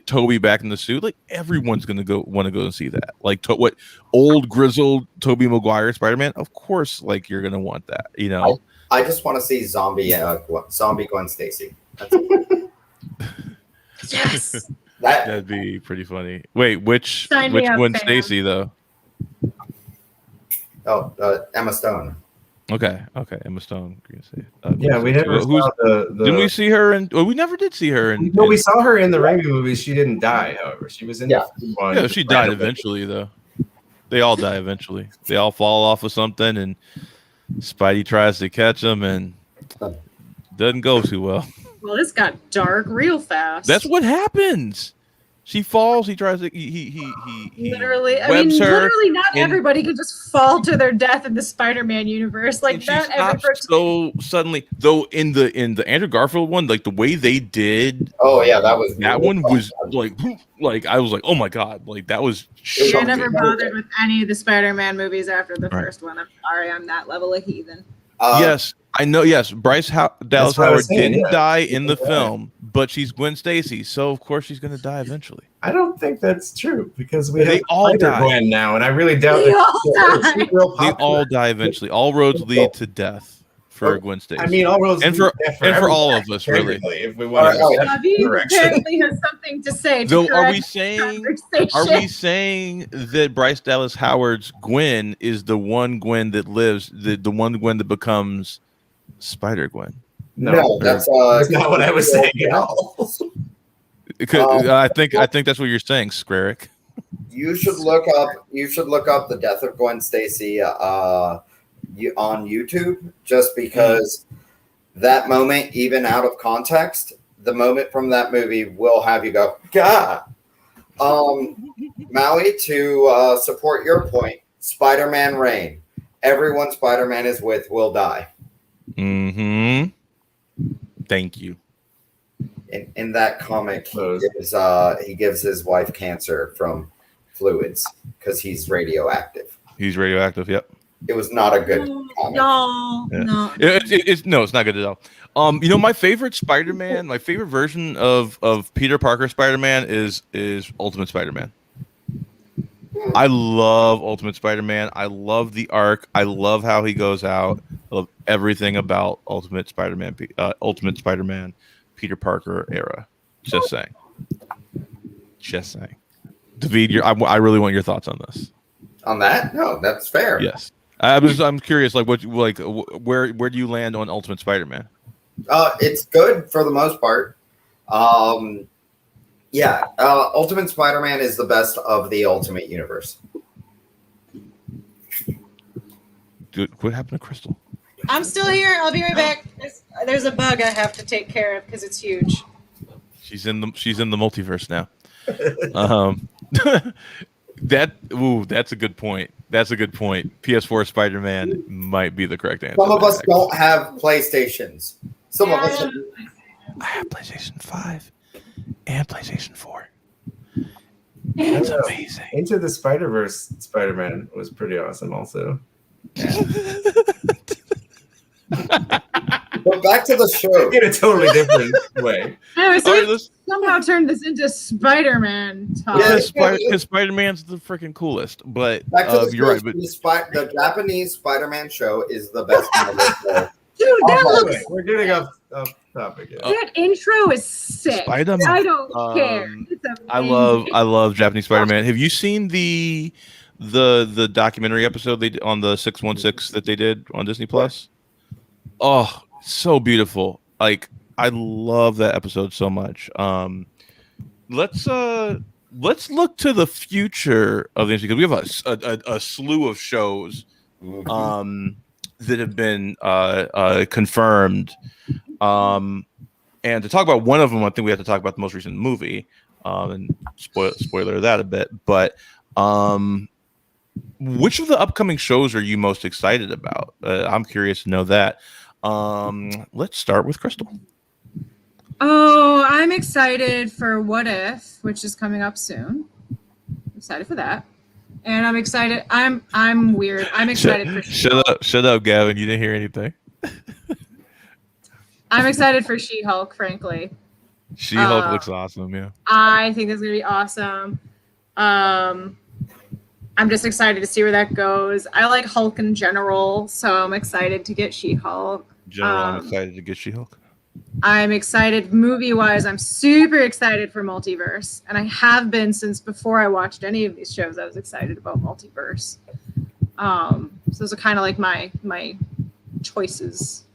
[SPEAKER 1] Toby back in the suit. Like everyone's going to want to go and see that. Like what old grizzled Toby Maguire Spider-Man? Of course, like you're going to want that.
[SPEAKER 3] I just want to see zombie Gwen Stacy. That's it.
[SPEAKER 4] Yes.
[SPEAKER 1] That'd be pretty funny. Wait, which
[SPEAKER 4] Sign me up,
[SPEAKER 1] Gwen
[SPEAKER 4] fam.
[SPEAKER 1] Stacy though?
[SPEAKER 3] Oh, Emma Stone.
[SPEAKER 1] Okay, Emma Stone.
[SPEAKER 2] Yeah, we never saw the.
[SPEAKER 1] Didn't we see her in? Well, we never did see her in.
[SPEAKER 2] No, we saw her in the Raimi movies. She didn't die, however. She was in the one.
[SPEAKER 1] Yeah, she died eventually, though. They all die eventually. They all fall off of something, and Spidey tries to catch them, and doesn't go too well.
[SPEAKER 4] Well, this got dark real fast.
[SPEAKER 1] That's what happens. She falls. He tries to. He
[SPEAKER 4] literally. I
[SPEAKER 1] webs
[SPEAKER 4] mean,
[SPEAKER 1] her
[SPEAKER 4] literally, not everybody can just fall to their death in the Spider-Man universe. Like
[SPEAKER 1] and she
[SPEAKER 4] that. Every
[SPEAKER 1] stops
[SPEAKER 4] person.
[SPEAKER 1] so suddenly. Though in the Andrew Garfield one, like the way they did.
[SPEAKER 3] Oh yeah, that was
[SPEAKER 1] that one was like I was like, oh my god, like that was.
[SPEAKER 4] You're never bothered with any of the Spider-Man movies after the first one. I'm sorry, I'm that level of heathen.
[SPEAKER 1] Yes, I know. Yes, Bryce Dallas Howard didn't die in the film, but she's Gwen Stacy, so of course she's going to die eventually.
[SPEAKER 2] I don't think that's true because they have
[SPEAKER 1] all die.
[SPEAKER 2] Gwen now, and I really doubt
[SPEAKER 4] They all die.
[SPEAKER 1] They all die eventually. All roads lead to death for Gwen Stacy.
[SPEAKER 2] I mean, all roads
[SPEAKER 1] and
[SPEAKER 2] lead
[SPEAKER 1] for all of us, really.
[SPEAKER 2] If we want to
[SPEAKER 4] David apparently has something to say.
[SPEAKER 1] Though, are we saying that Bryce Dallas Howard's Gwen is the one Gwen that lives, the one Gwen that becomes Spider-Gwen?
[SPEAKER 3] No, that's
[SPEAKER 2] not what I was saying at all.
[SPEAKER 1] I think that's what you're saying, Squarick.
[SPEAKER 3] You should look up the death of Gwen Stacy on YouTube, just because that moment, even out of context, the moment from that movie will have you go, God. Maui, to support your point, Spider-Man reign. Everyone Spider-Man is with will die.
[SPEAKER 1] Mm-hmm. Thank you.
[SPEAKER 3] In that comic, he gives his wife cancer from fluids because he's radioactive.
[SPEAKER 1] He's radioactive. Yep.
[SPEAKER 3] It was not a good comic.
[SPEAKER 4] No.
[SPEAKER 1] It's not good at all. My favorite Spider-Man, my favorite version of Peter Parker Spider-Man is Ultimate Spider-Man. I love Ultimate Spider-Man. I love the arc. I love how he goes out. I love everything about Ultimate Spider-Man, Peter Parker era. Just saying. David, I really want your thoughts on this.
[SPEAKER 3] On that? No, that's fair.
[SPEAKER 1] Yes. I'm curious, where do you land on Ultimate Spider-Man?
[SPEAKER 3] It's good for the most part. Ultimate Spider-Man is the best of the Ultimate Universe.
[SPEAKER 1] Dude, what happened to Crystal?
[SPEAKER 4] I'm still here. I'll be right back. There's a bug I have to take care of because it's huge.
[SPEAKER 1] She's in the multiverse now. That's a good point. PS4 Spider-Man might be the correct answer.
[SPEAKER 3] Some of us don't have PlayStations. Some of us.
[SPEAKER 1] I have PlayStation 5 and PlayStation 4. That's amazing.
[SPEAKER 2] Into the Spider-Verse Spider-Man was pretty awesome also.
[SPEAKER 3] But back to the show.
[SPEAKER 2] In a totally different way.
[SPEAKER 4] Anyway, so we somehow turned this into Spider-Man talk.
[SPEAKER 1] Yeah, Spider-Man's the freaking coolest. But you're right. But
[SPEAKER 3] the Japanese Spider-Man show is the best Marvel show.
[SPEAKER 4] Dude, that looks.
[SPEAKER 2] We're getting off topic.
[SPEAKER 4] That intro is sick.
[SPEAKER 1] Spider-Man.
[SPEAKER 4] I don't care. It's amazing.
[SPEAKER 1] I love Japanese Spider-Man. Have you seen the documentary episode they did on the 616 that they did on Disney Plus? Oh, so beautiful. Like, I love that episode so much. Let's let's look to the future of the MCU, because we have a slew of shows that have been confirmed. And to talk about one of them, I think we have to talk about the most recent movie, and spoiler that a bit. But which of the upcoming shows are you most excited about? I'm curious to know that. Let's start with Crystal.
[SPEAKER 4] Oh, I'm excited for What If, which is coming up soon. I'm excited for that. And I'm excited. I'm weird. I'm excited for She-Hulk.
[SPEAKER 1] Shut up, Gavin. You didn't hear anything.
[SPEAKER 4] I'm excited for She-Hulk, frankly.
[SPEAKER 1] She-Hulk looks awesome, yeah.
[SPEAKER 4] I think it's gonna be awesome. I'm just excited to see where that goes. I like Hulk in general, so I'm excited to get She-Hulk.
[SPEAKER 1] I'm excited to get She-Hulk.
[SPEAKER 4] I'm excited movie-wise. I'm super excited for Multiverse, and I have been since before I watched any of these shows. I was excited about Multiverse. So those are kind of like my choices.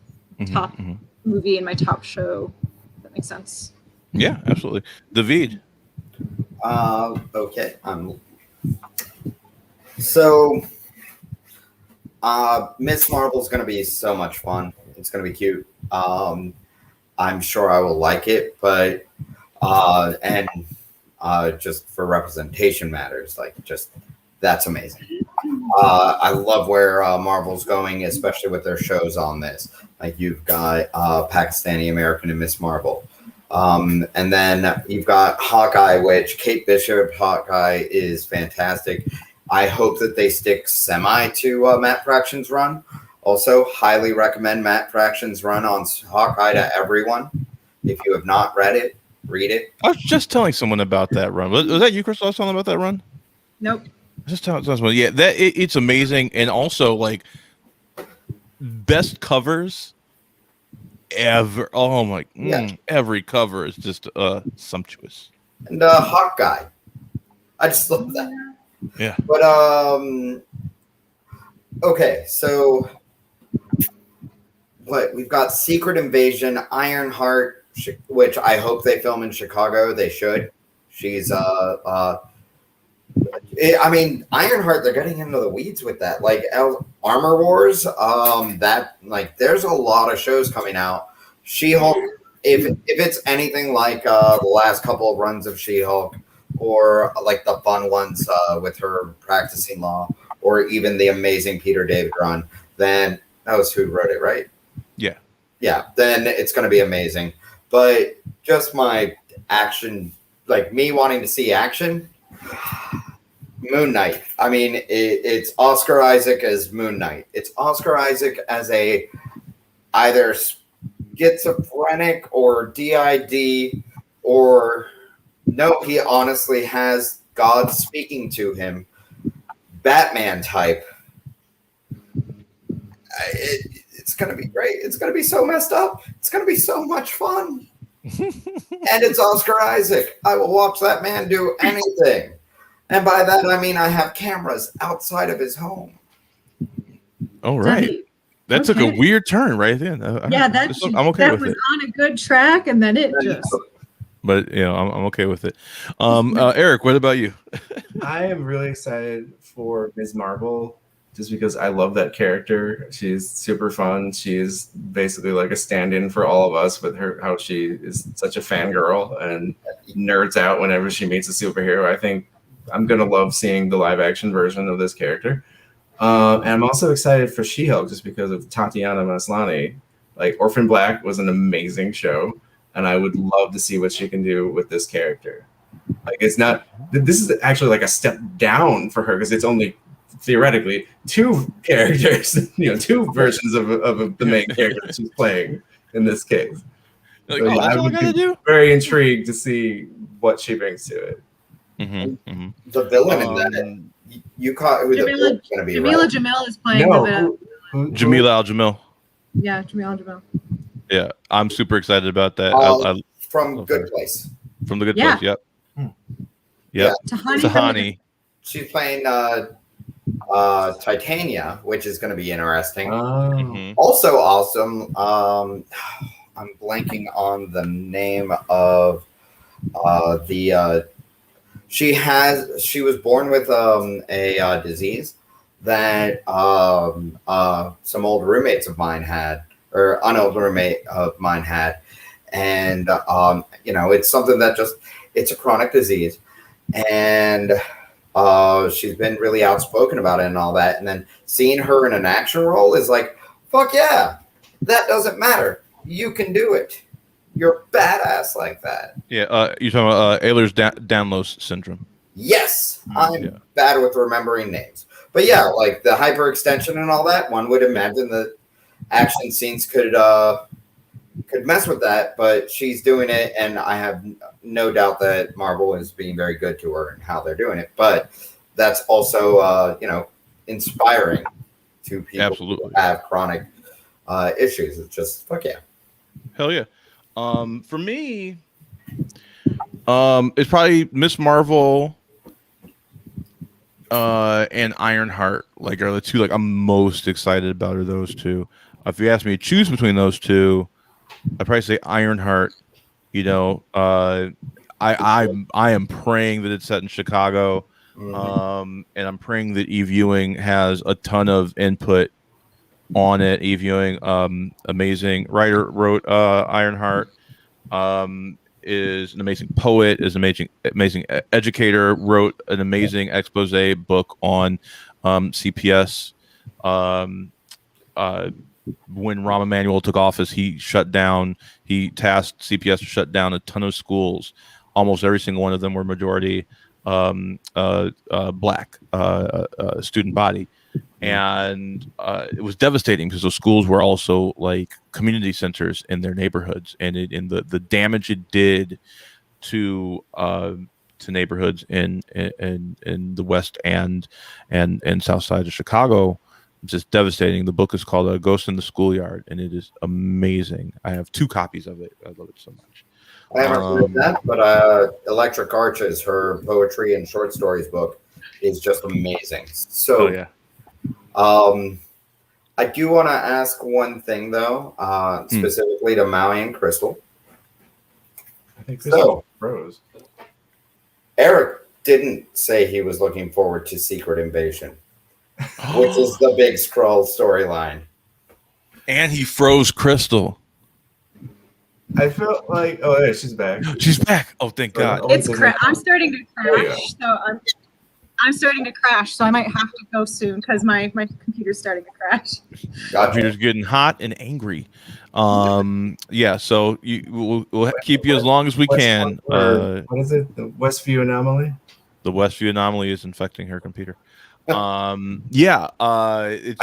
[SPEAKER 4] Top movie and my top show. If that makes sense.
[SPEAKER 1] Yeah, absolutely. David.
[SPEAKER 3] Okay. So, Miss Marvel's going to be so much fun. It's going to be cute. I'm sure I will like it, but just for representation matters, like just that's amazing. I love where Marvel's going, especially with their shows on this. Like you've got Pakistani American and Miss Marvel. And then you've got Hawkeye, which Kate Bishop Hawkeye is fantastic. I hope that they stick semi to Matt Fraction's run. Also, highly recommend Matt Fraction's run on Hawkeye to everyone. If you have not read it, read it.
[SPEAKER 1] I was just telling someone about that run. Was that you, Crystal? I was telling about that run?
[SPEAKER 4] Nope.
[SPEAKER 1] Just telling someone. Yeah, it's amazing, and also like best covers ever. Oh my! Every cover is just sumptuous.
[SPEAKER 3] And Hawkeye, I just love that.
[SPEAKER 1] Yeah.
[SPEAKER 3] But okay, so what we've got: Secret Invasion, Ironheart, which I hope they film in Chicago. They should. She's I mean, Ironheart, they're getting into the weeds with that. Like Armor Wars, that like there's a lot of shows coming out. She-Hulk, if it's anything like the last couple of runs of She-Hulk, or like the fun ones with her practicing law, or even the amazing Peter David run, then that was who wrote it, right?
[SPEAKER 1] Yeah.
[SPEAKER 3] Yeah, then it's going to be amazing. But just my action, like me wanting to see action, Moon Knight. I mean, it's Oscar Isaac as Moon Knight. It's Oscar Isaac as a either schizophrenic or DID, or no, he honestly has God speaking to him, Batman type. It's going to be great. It's going to be so messed up. It's going to be so much fun. And it's Oscar Isaac. I will watch that man do anything. And by that, I mean I have cameras outside of his home.
[SPEAKER 1] All right. That took a weird turn right then. I'm okay with it. That was
[SPEAKER 4] on a good track, and then it just...
[SPEAKER 1] But, you know, I'm okay with it. Eric, what about you?
[SPEAKER 2] I am really excited for Ms. Marvel just because I love that character. She's super fun. She's basically like a stand-in for all of us with her, how she is such a fangirl and nerds out whenever she meets a superhero. I think I'm going to love seeing the live-action version of this character. And I'm also excited for She-Hulk just because of Tatiana Maslany. Like, Orphan Black was an amazing show, and I would love to see what she can do with this character. Like, this is actually like a step down for her because it's only theoretically two characters, two versions of the main character that she's playing in this case.
[SPEAKER 1] Like, so, that's all I gotta do?
[SPEAKER 2] Very intrigued to see what she brings to it.
[SPEAKER 3] The villain in that, you caught who the villain's going to be,
[SPEAKER 4] Jamila
[SPEAKER 3] right?
[SPEAKER 4] Jamil is playing the villain.
[SPEAKER 1] Jamila Al-Jamil.
[SPEAKER 4] Yeah, Jamila Jamil.
[SPEAKER 1] Yeah, I'm super excited about that.
[SPEAKER 3] From Good Place.
[SPEAKER 1] From the Good Place, yep. Yep.
[SPEAKER 4] Tahani.
[SPEAKER 3] She's playing Titania, which is going to be interesting. Also awesome. I'm blanking on the name of she was born with a disease that some old roommates of mine had, or an old roommate of mine had, and it's something that it's a chronic disease, and she's been really outspoken about it and all that, and then seeing her in an action role is like, fuck yeah, that doesn't matter, you can do it. You're badass like that.
[SPEAKER 1] Yeah, you're talking about Ehlers-Danlos syndrome.
[SPEAKER 3] Yes, I'm bad with remembering names. But yeah, like the hyperextension and all that, one would imagine that action scenes could mess with that, but she's doing it, and I have no doubt that Marvel is being very good to her and how they're doing it. But that's also, inspiring to people
[SPEAKER 1] Absolutely.
[SPEAKER 3] who have chronic issues. It's just, fuck yeah.
[SPEAKER 1] Hell yeah. For me, it's probably Miss Marvel and Ironheart. Like, are the two like I'm most excited about are those two. If you ask me to choose between those two, I'd probably say Ironheart. I am praying that it's set in Chicago, and I'm praying that Eve Ewing has a ton of input on it. Eve Ewing, amazing writer, wrote Ironheart. Is an amazing poet, is an amazing educator, wrote an amazing expose book on CPS. When Rahm Emanuel took office, he tasked CPS to shut down a ton of schools. Almost every single one of them were majority black student body. And it was devastating because those schools were also like community centers in their neighborhoods, and the damage it did to neighborhoods in the west and south side of Chicago, just devastating. The book is called Ghost in the Schoolyard, and it is amazing. I have 2 copies of it. I love it so much.
[SPEAKER 3] I haven't read that, but Electric Arches, her poetry and short stories book, is just amazing. So,
[SPEAKER 1] yeah.
[SPEAKER 3] I do want to ask one thing though, specifically to Maui and Crystal.
[SPEAKER 2] I think Crystal froze.
[SPEAKER 3] Eric didn't say he was looking forward to Secret Invasion, which is the big Skrull storyline.
[SPEAKER 1] And he froze Crystal.
[SPEAKER 2] I felt like, yeah, she's back.
[SPEAKER 1] She's back. Oh, thank God.
[SPEAKER 4] It's I'm starting to crash, so I'm starting to crash, so I might have to go soon because my computer's starting to crash.
[SPEAKER 3] Gotcha.
[SPEAKER 1] Computer's getting hot and angry. Yeah, so we'll keep you as long as we can.
[SPEAKER 2] What is it? The Westview anomaly?
[SPEAKER 1] The Westview anomaly is infecting her computer. It's
[SPEAKER 2] I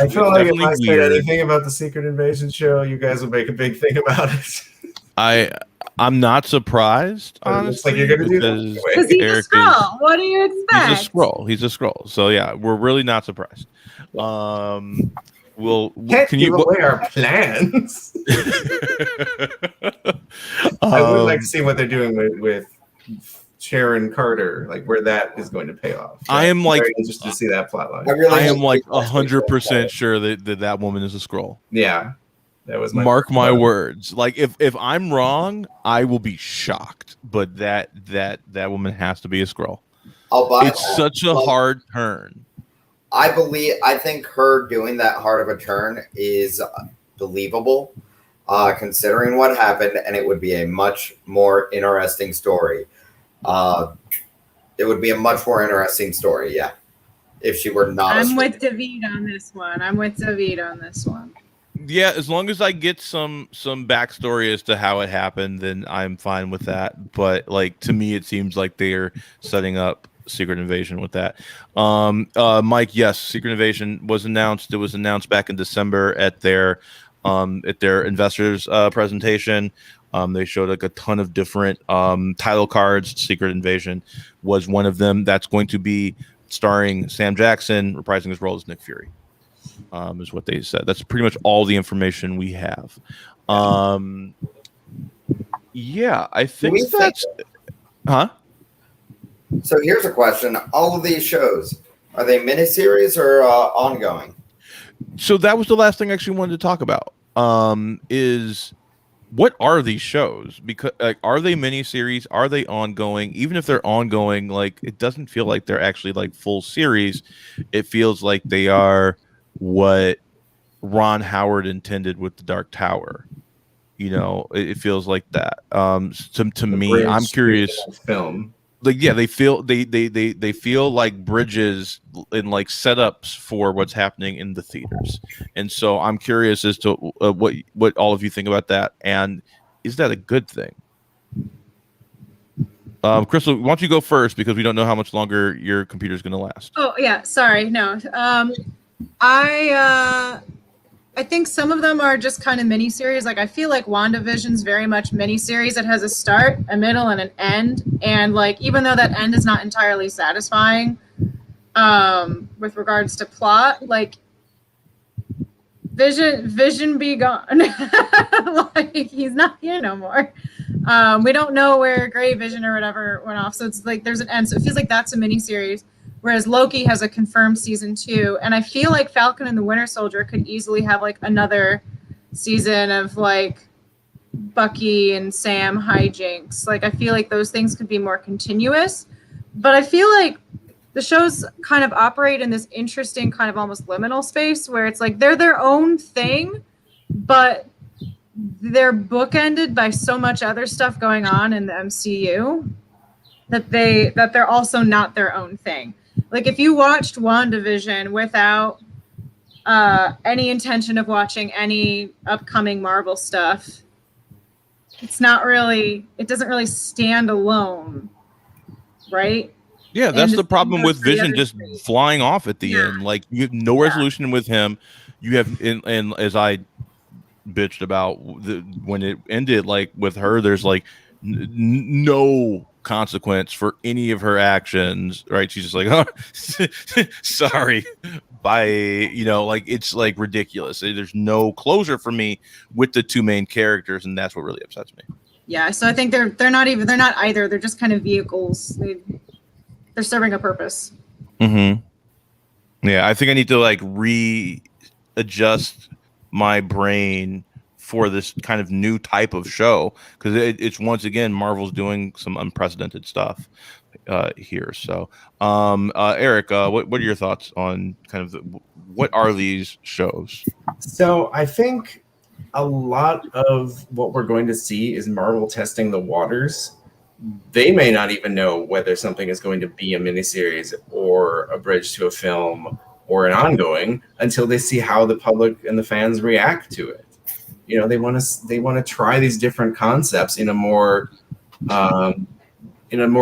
[SPEAKER 2] feel like if I said anything about the Secret Invasion show, you guys would make a big thing about it.
[SPEAKER 1] I'm not surprised, honestly.
[SPEAKER 2] Like you're gonna do that
[SPEAKER 4] because he's a Skrull. What do you expect?
[SPEAKER 1] He's a Skrull. So yeah, we're really not surprised.
[SPEAKER 2] Can't
[SPEAKER 1] can you
[SPEAKER 2] give away our plans? I would like to see what they're doing with Sharon Carter, like where that is going to pay off.
[SPEAKER 1] I am like
[SPEAKER 2] very interested to see that plot line.
[SPEAKER 1] I am like 100% sure that woman is a Skrull.
[SPEAKER 2] Yeah. That was
[SPEAKER 1] Mark my words. Like if I'm wrong, I will be shocked. But that woman has to be a Skrull. It's such a hard turn.
[SPEAKER 3] I think her doing that hard of a turn is believable, considering what happened, and it would be a much more interesting story. It would be a much more interesting story, yeah. If she were not.
[SPEAKER 4] I'm with David on this one.
[SPEAKER 1] Yeah, as long as I get some backstory as to how it happened, then I'm fine with that. But like to me, it seems like they're setting up Secret Invasion with that. Mike, yes, Secret Invasion was announced. It was announced back in December at their investors presentation. They showed like a ton of different title cards. Secret Invasion was one of them. That's going to be starring Sam Jackson, reprising his role as Nick Fury. Is what they said. That's pretty much all the information we have. Yeah, I think that's... Huh?
[SPEAKER 3] So here's a question. All of these shows, are they miniseries or ongoing?
[SPEAKER 1] So that was the last thing I actually wanted to talk about. Is what are these shows? Because like, are they miniseries? Are they ongoing? Even if they're ongoing, like it doesn't feel like they're actually like full series. It feels like they are what Ron Howard intended with the Dark Tower. It feels like that. To
[SPEAKER 2] The
[SPEAKER 1] me, I'm
[SPEAKER 2] bridge to
[SPEAKER 1] curious.
[SPEAKER 2] the film.
[SPEAKER 1] Like, yeah, they feel like bridges and like setups for what's happening in the theaters. And so I'm curious as to what all of you think about that, and is that a good thing? Crystal, why don't you go first, because we don't know how much longer your computer is going to last.
[SPEAKER 4] Oh yeah, sorry. No, I think some of them are just kind of miniseries. Like I feel like WandaVision's very much miniseries. It has a start, a middle, and an end. And like even though that end is not entirely satisfying, with regards to plot, like Vision be gone. Like he's not here no more. We don't know where Gray Vision or whatever went off. So it's like there's an end. So it feels like that's a miniseries. Whereas Loki has a confirmed season 2. And I feel like Falcon and the Winter Soldier could easily have like another season of like Bucky and Sam hijinks. Like I feel like those things could be more continuous. But I feel like the shows kind of operate in this interesting kind of almost liminal space where it's like they're their own thing, but they're bookended by so much other stuff going on in the MCU that they're also not their own thing. Like if you watched WandaVision without any intention of watching any upcoming Marvel stuff, it doesn't really stand alone, right?
[SPEAKER 1] Yeah, that's
[SPEAKER 4] And
[SPEAKER 1] the problem with
[SPEAKER 4] for the
[SPEAKER 1] Vision
[SPEAKER 4] other
[SPEAKER 1] just
[SPEAKER 4] three.
[SPEAKER 1] flying off at the end. Like you have no resolution with him. You have, and as I bitched about when it ended, like with her, there's like no consequence for any of her actions, right? She's just like, oh, sorry, bye. Like it's like ridiculous. There's no closure for me with the two main characters, and that's what really upsets me.
[SPEAKER 4] Yeah, so I think they're not either. They're just kind of vehicles. They're serving a purpose.
[SPEAKER 1] Mm-hmm. Yeah, I think I need to like readjust my brain for this kind of new type of show, because it's once again Marvel's doing some unprecedented stuff here. So, Eric, what are your thoughts on kind of what are these shows?
[SPEAKER 2] So I think a lot of what we're going to see is Marvel testing the waters. They may not even know whether something is going to be a miniseries or a bridge to a film or an ongoing until they see how the public and the fans react to it. They want to try these different concepts in a more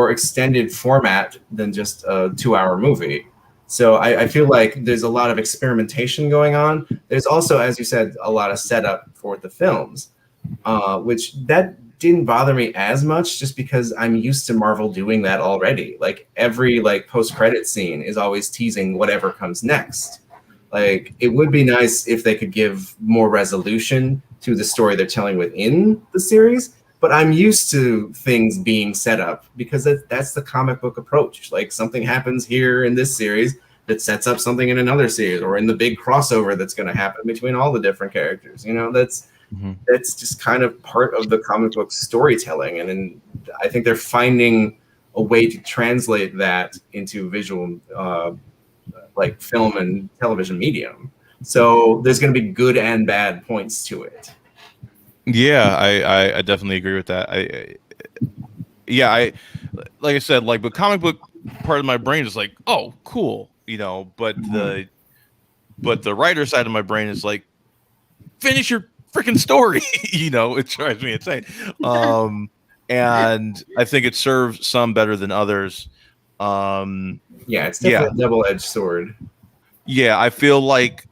[SPEAKER 2] extended format than just a 2-hour movie. So I feel like there's a lot of experimentation going on. There's also, as you said, a lot of setup for the films, which that didn't bother me as much, just because I'm used to Marvel doing that already. Like every post-credit scene is always teasing whatever comes next. Like it would be nice if they could give more resolution to the story they're telling within the series. But I'm used to things being set up because that's the comic book approach. Like something happens here in this series that sets up something in another series, or in the big crossover that's going to happen between all the different characters. That's just kind of part of the comic book storytelling. And I think they're finding a way to translate that into visual, like film and television medium. So there's going to be good and bad points to it.
[SPEAKER 1] Yeah, I definitely agree with that. Like I said, like the comic book part of my brain is like, oh, cool, but the writer side of my brain is like, finish your freaking story. It drives me insane. And I think it serves some better than others.
[SPEAKER 2] It's definitely a double-edged sword.
[SPEAKER 1] Yeah, I feel like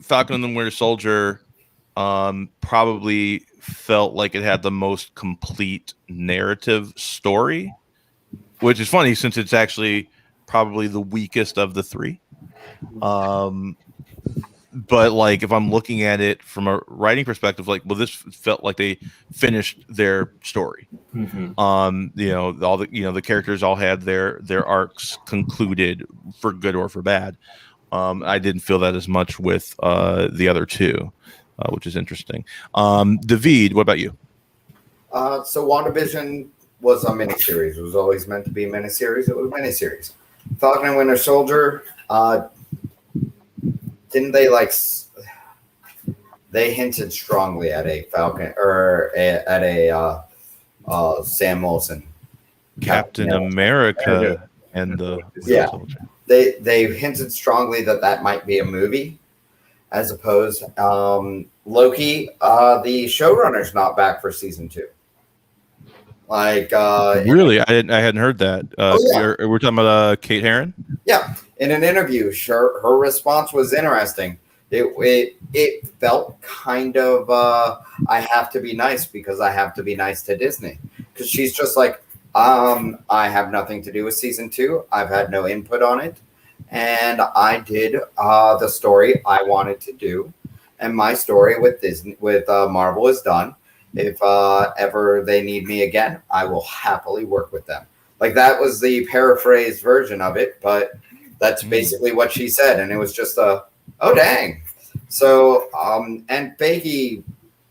[SPEAKER 1] Falcon and the Winter Soldier probably felt like it had the most complete narrative story, which is funny since it's actually probably the weakest of the three. But like if I'm looking at it from a writing perspective, like, well, this felt like they finished their story.
[SPEAKER 2] Mm-hmm.
[SPEAKER 1] All the characters all had their arcs concluded for good or for bad. I didn't feel that as much with the other two, which is interesting. David, what about you?
[SPEAKER 3] So WandaVision was a miniseries. It was always meant to be a miniseries. It was a miniseries. Falcon and Winter Soldier, didn't they they hinted strongly at a Falcon or at a Sam Wilson.
[SPEAKER 1] Captain America and the
[SPEAKER 3] Yeah.
[SPEAKER 1] Soldier.
[SPEAKER 3] They hinted strongly that might be a movie, as opposed Loki. The showrunner's not back for season 2.
[SPEAKER 1] Really, I hadn't heard that. We're talking about Kate Herron.
[SPEAKER 3] Yeah, in an interview, her response was interesting. It felt kind of I have to be nice because I have to be nice to Disney, because she's just like, I have nothing to do with season 2. I've had no input on it, and I did the story I wanted to do, and my story with Marvel is done. If ever they need me again, I will happily work with them. Like, that was the paraphrased version of it, but that's basically what she said, and it was just oh dang. So and Feige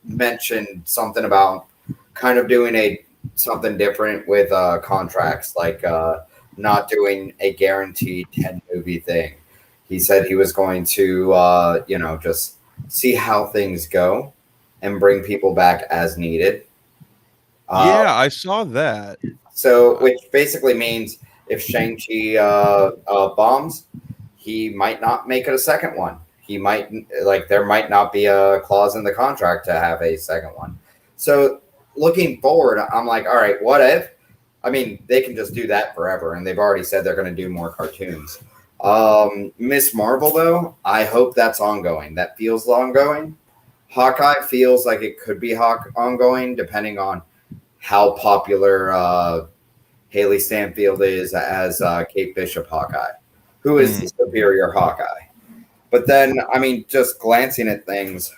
[SPEAKER 3] mentioned something about kind of doing something different with contracts, like not doing a guaranteed 10 movie thing. He said he was going to just see how things go and bring people back as needed.
[SPEAKER 1] Yeah, I saw that.
[SPEAKER 3] So, which basically means if Shang-Chi bombs, he might not make it a second one. He might, there might not be a clause in the contract to have a second one. So, looking forward, I'm like, all right, what if? I mean, they can just do that forever, and they've already said they're going to do more cartoons. Miss Marvel, though, I hope that's ongoing. That feels ongoing. Hawkeye feels like it could be ongoing, depending on how popular Haley Stanfield is as Kate Bishop Hawkeye, who is the superior Hawkeye. But then, I mean, just glancing at things,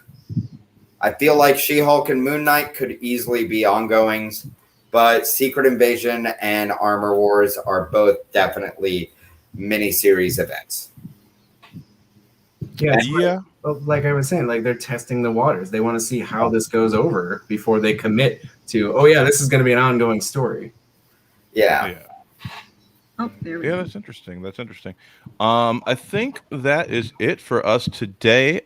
[SPEAKER 3] I feel like She-Hulk and Moon Knight could easily be ongoings, but Secret Invasion and Armor Wars are both definitely miniseries events.
[SPEAKER 2] Yeah. Like I was saying, like, they're testing the waters. They want to see how this goes over before they commit to, oh yeah, this is going to be an ongoing story.
[SPEAKER 3] Yeah.
[SPEAKER 4] Oh, there we go.
[SPEAKER 1] That's interesting. That's interesting. I think that is it for us today.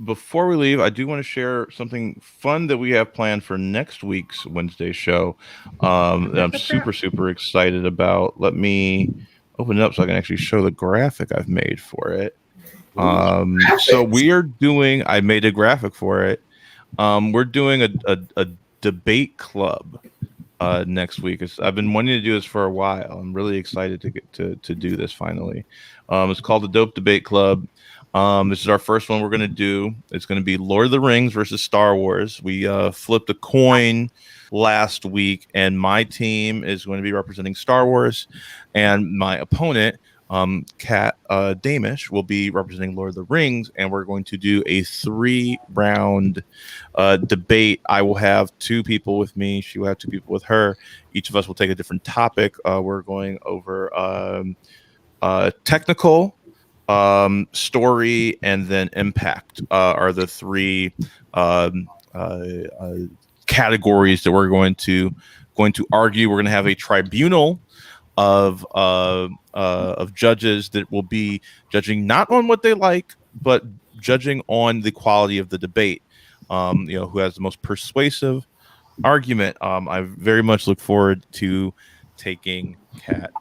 [SPEAKER 1] Before we leave, I do want to share something fun that we have planned for next week's Wednesday show. That I'm super excited about. Let me open it up so I can actually show the graphic I've made for it. So I made a graphic for it. We're doing a debate club next week. I've been wanting to do this for a while. I'm really excited to get to do this finally. It's called the Dope Debate Club. This is our first one we're going to do. It's going to be Lord of the Rings versus Star Wars. We flipped a coin last week, and my team is going to be representing Star Wars, and my opponent, Kat Damish, will be representing Lord of the Rings, and we're going to do a 3-round debate. I will have 2 people with me. She will have 2 people with her. Each of us will take a different topic. We're going over technical, story, and then impact are the 3 categories that we're going to argue. We're going to have a tribunal of judges that will be judging not on what they like, but judging on the quality of the debate. Who has the most persuasive argument. I very much look forward to taking Kat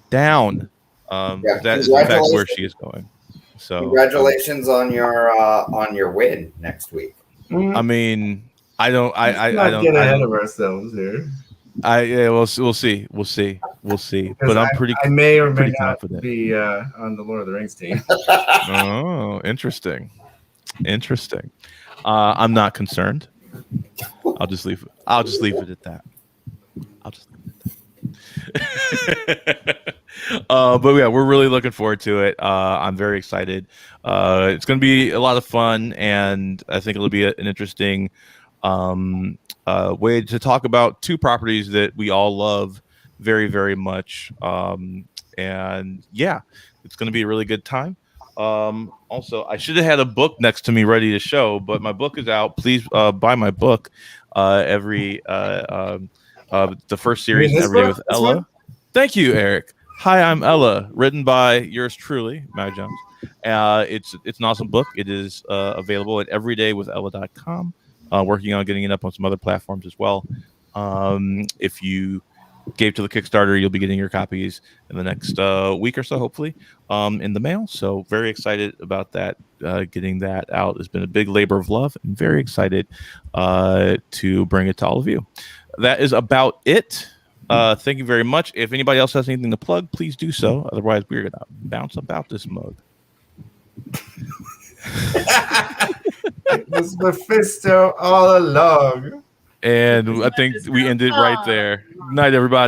[SPEAKER 1] down. That is in fact where she is going. So
[SPEAKER 3] congratulations on your win next week.
[SPEAKER 1] I mean, I don't
[SPEAKER 2] get ahead of ourselves here.
[SPEAKER 1] We'll see. But
[SPEAKER 2] I may or may not be on the Lord of the Rings team.
[SPEAKER 1] Oh, interesting. I'm not concerned. I'll just leave it at that. But yeah, we're really looking forward to it. I'm very excited. It's going to be a lot of fun, and I think it'll be an interesting way to talk about 2 properties that we all love very, very much. And yeah, it's going to be a really good time. Also, I should have had a book next to me ready to show, but my book is out. Please buy my book. The first series,
[SPEAKER 2] this
[SPEAKER 1] Every Day
[SPEAKER 2] book?
[SPEAKER 1] with
[SPEAKER 2] This
[SPEAKER 1] Ella.
[SPEAKER 2] one?
[SPEAKER 1] Thank you, Eric. Hi, I'm Ella, written by yours truly, Matt Jones. It's an awesome book. It is available at everydaywithella.com. Working on getting it up on some other platforms as well. If you gave to the Kickstarter, you'll be getting your copies in the next week or so, hopefully, in the mail. So very excited about that. Getting that out has been a big labor of love, and very excited to bring it to all of you. That is about it. Thank you very much. If anybody else has anything to plug, please do so. Otherwise, we're gonna bounce about this mug.
[SPEAKER 2] It was Mephisto all along.
[SPEAKER 1] And I think we ended right there. Night, everybody.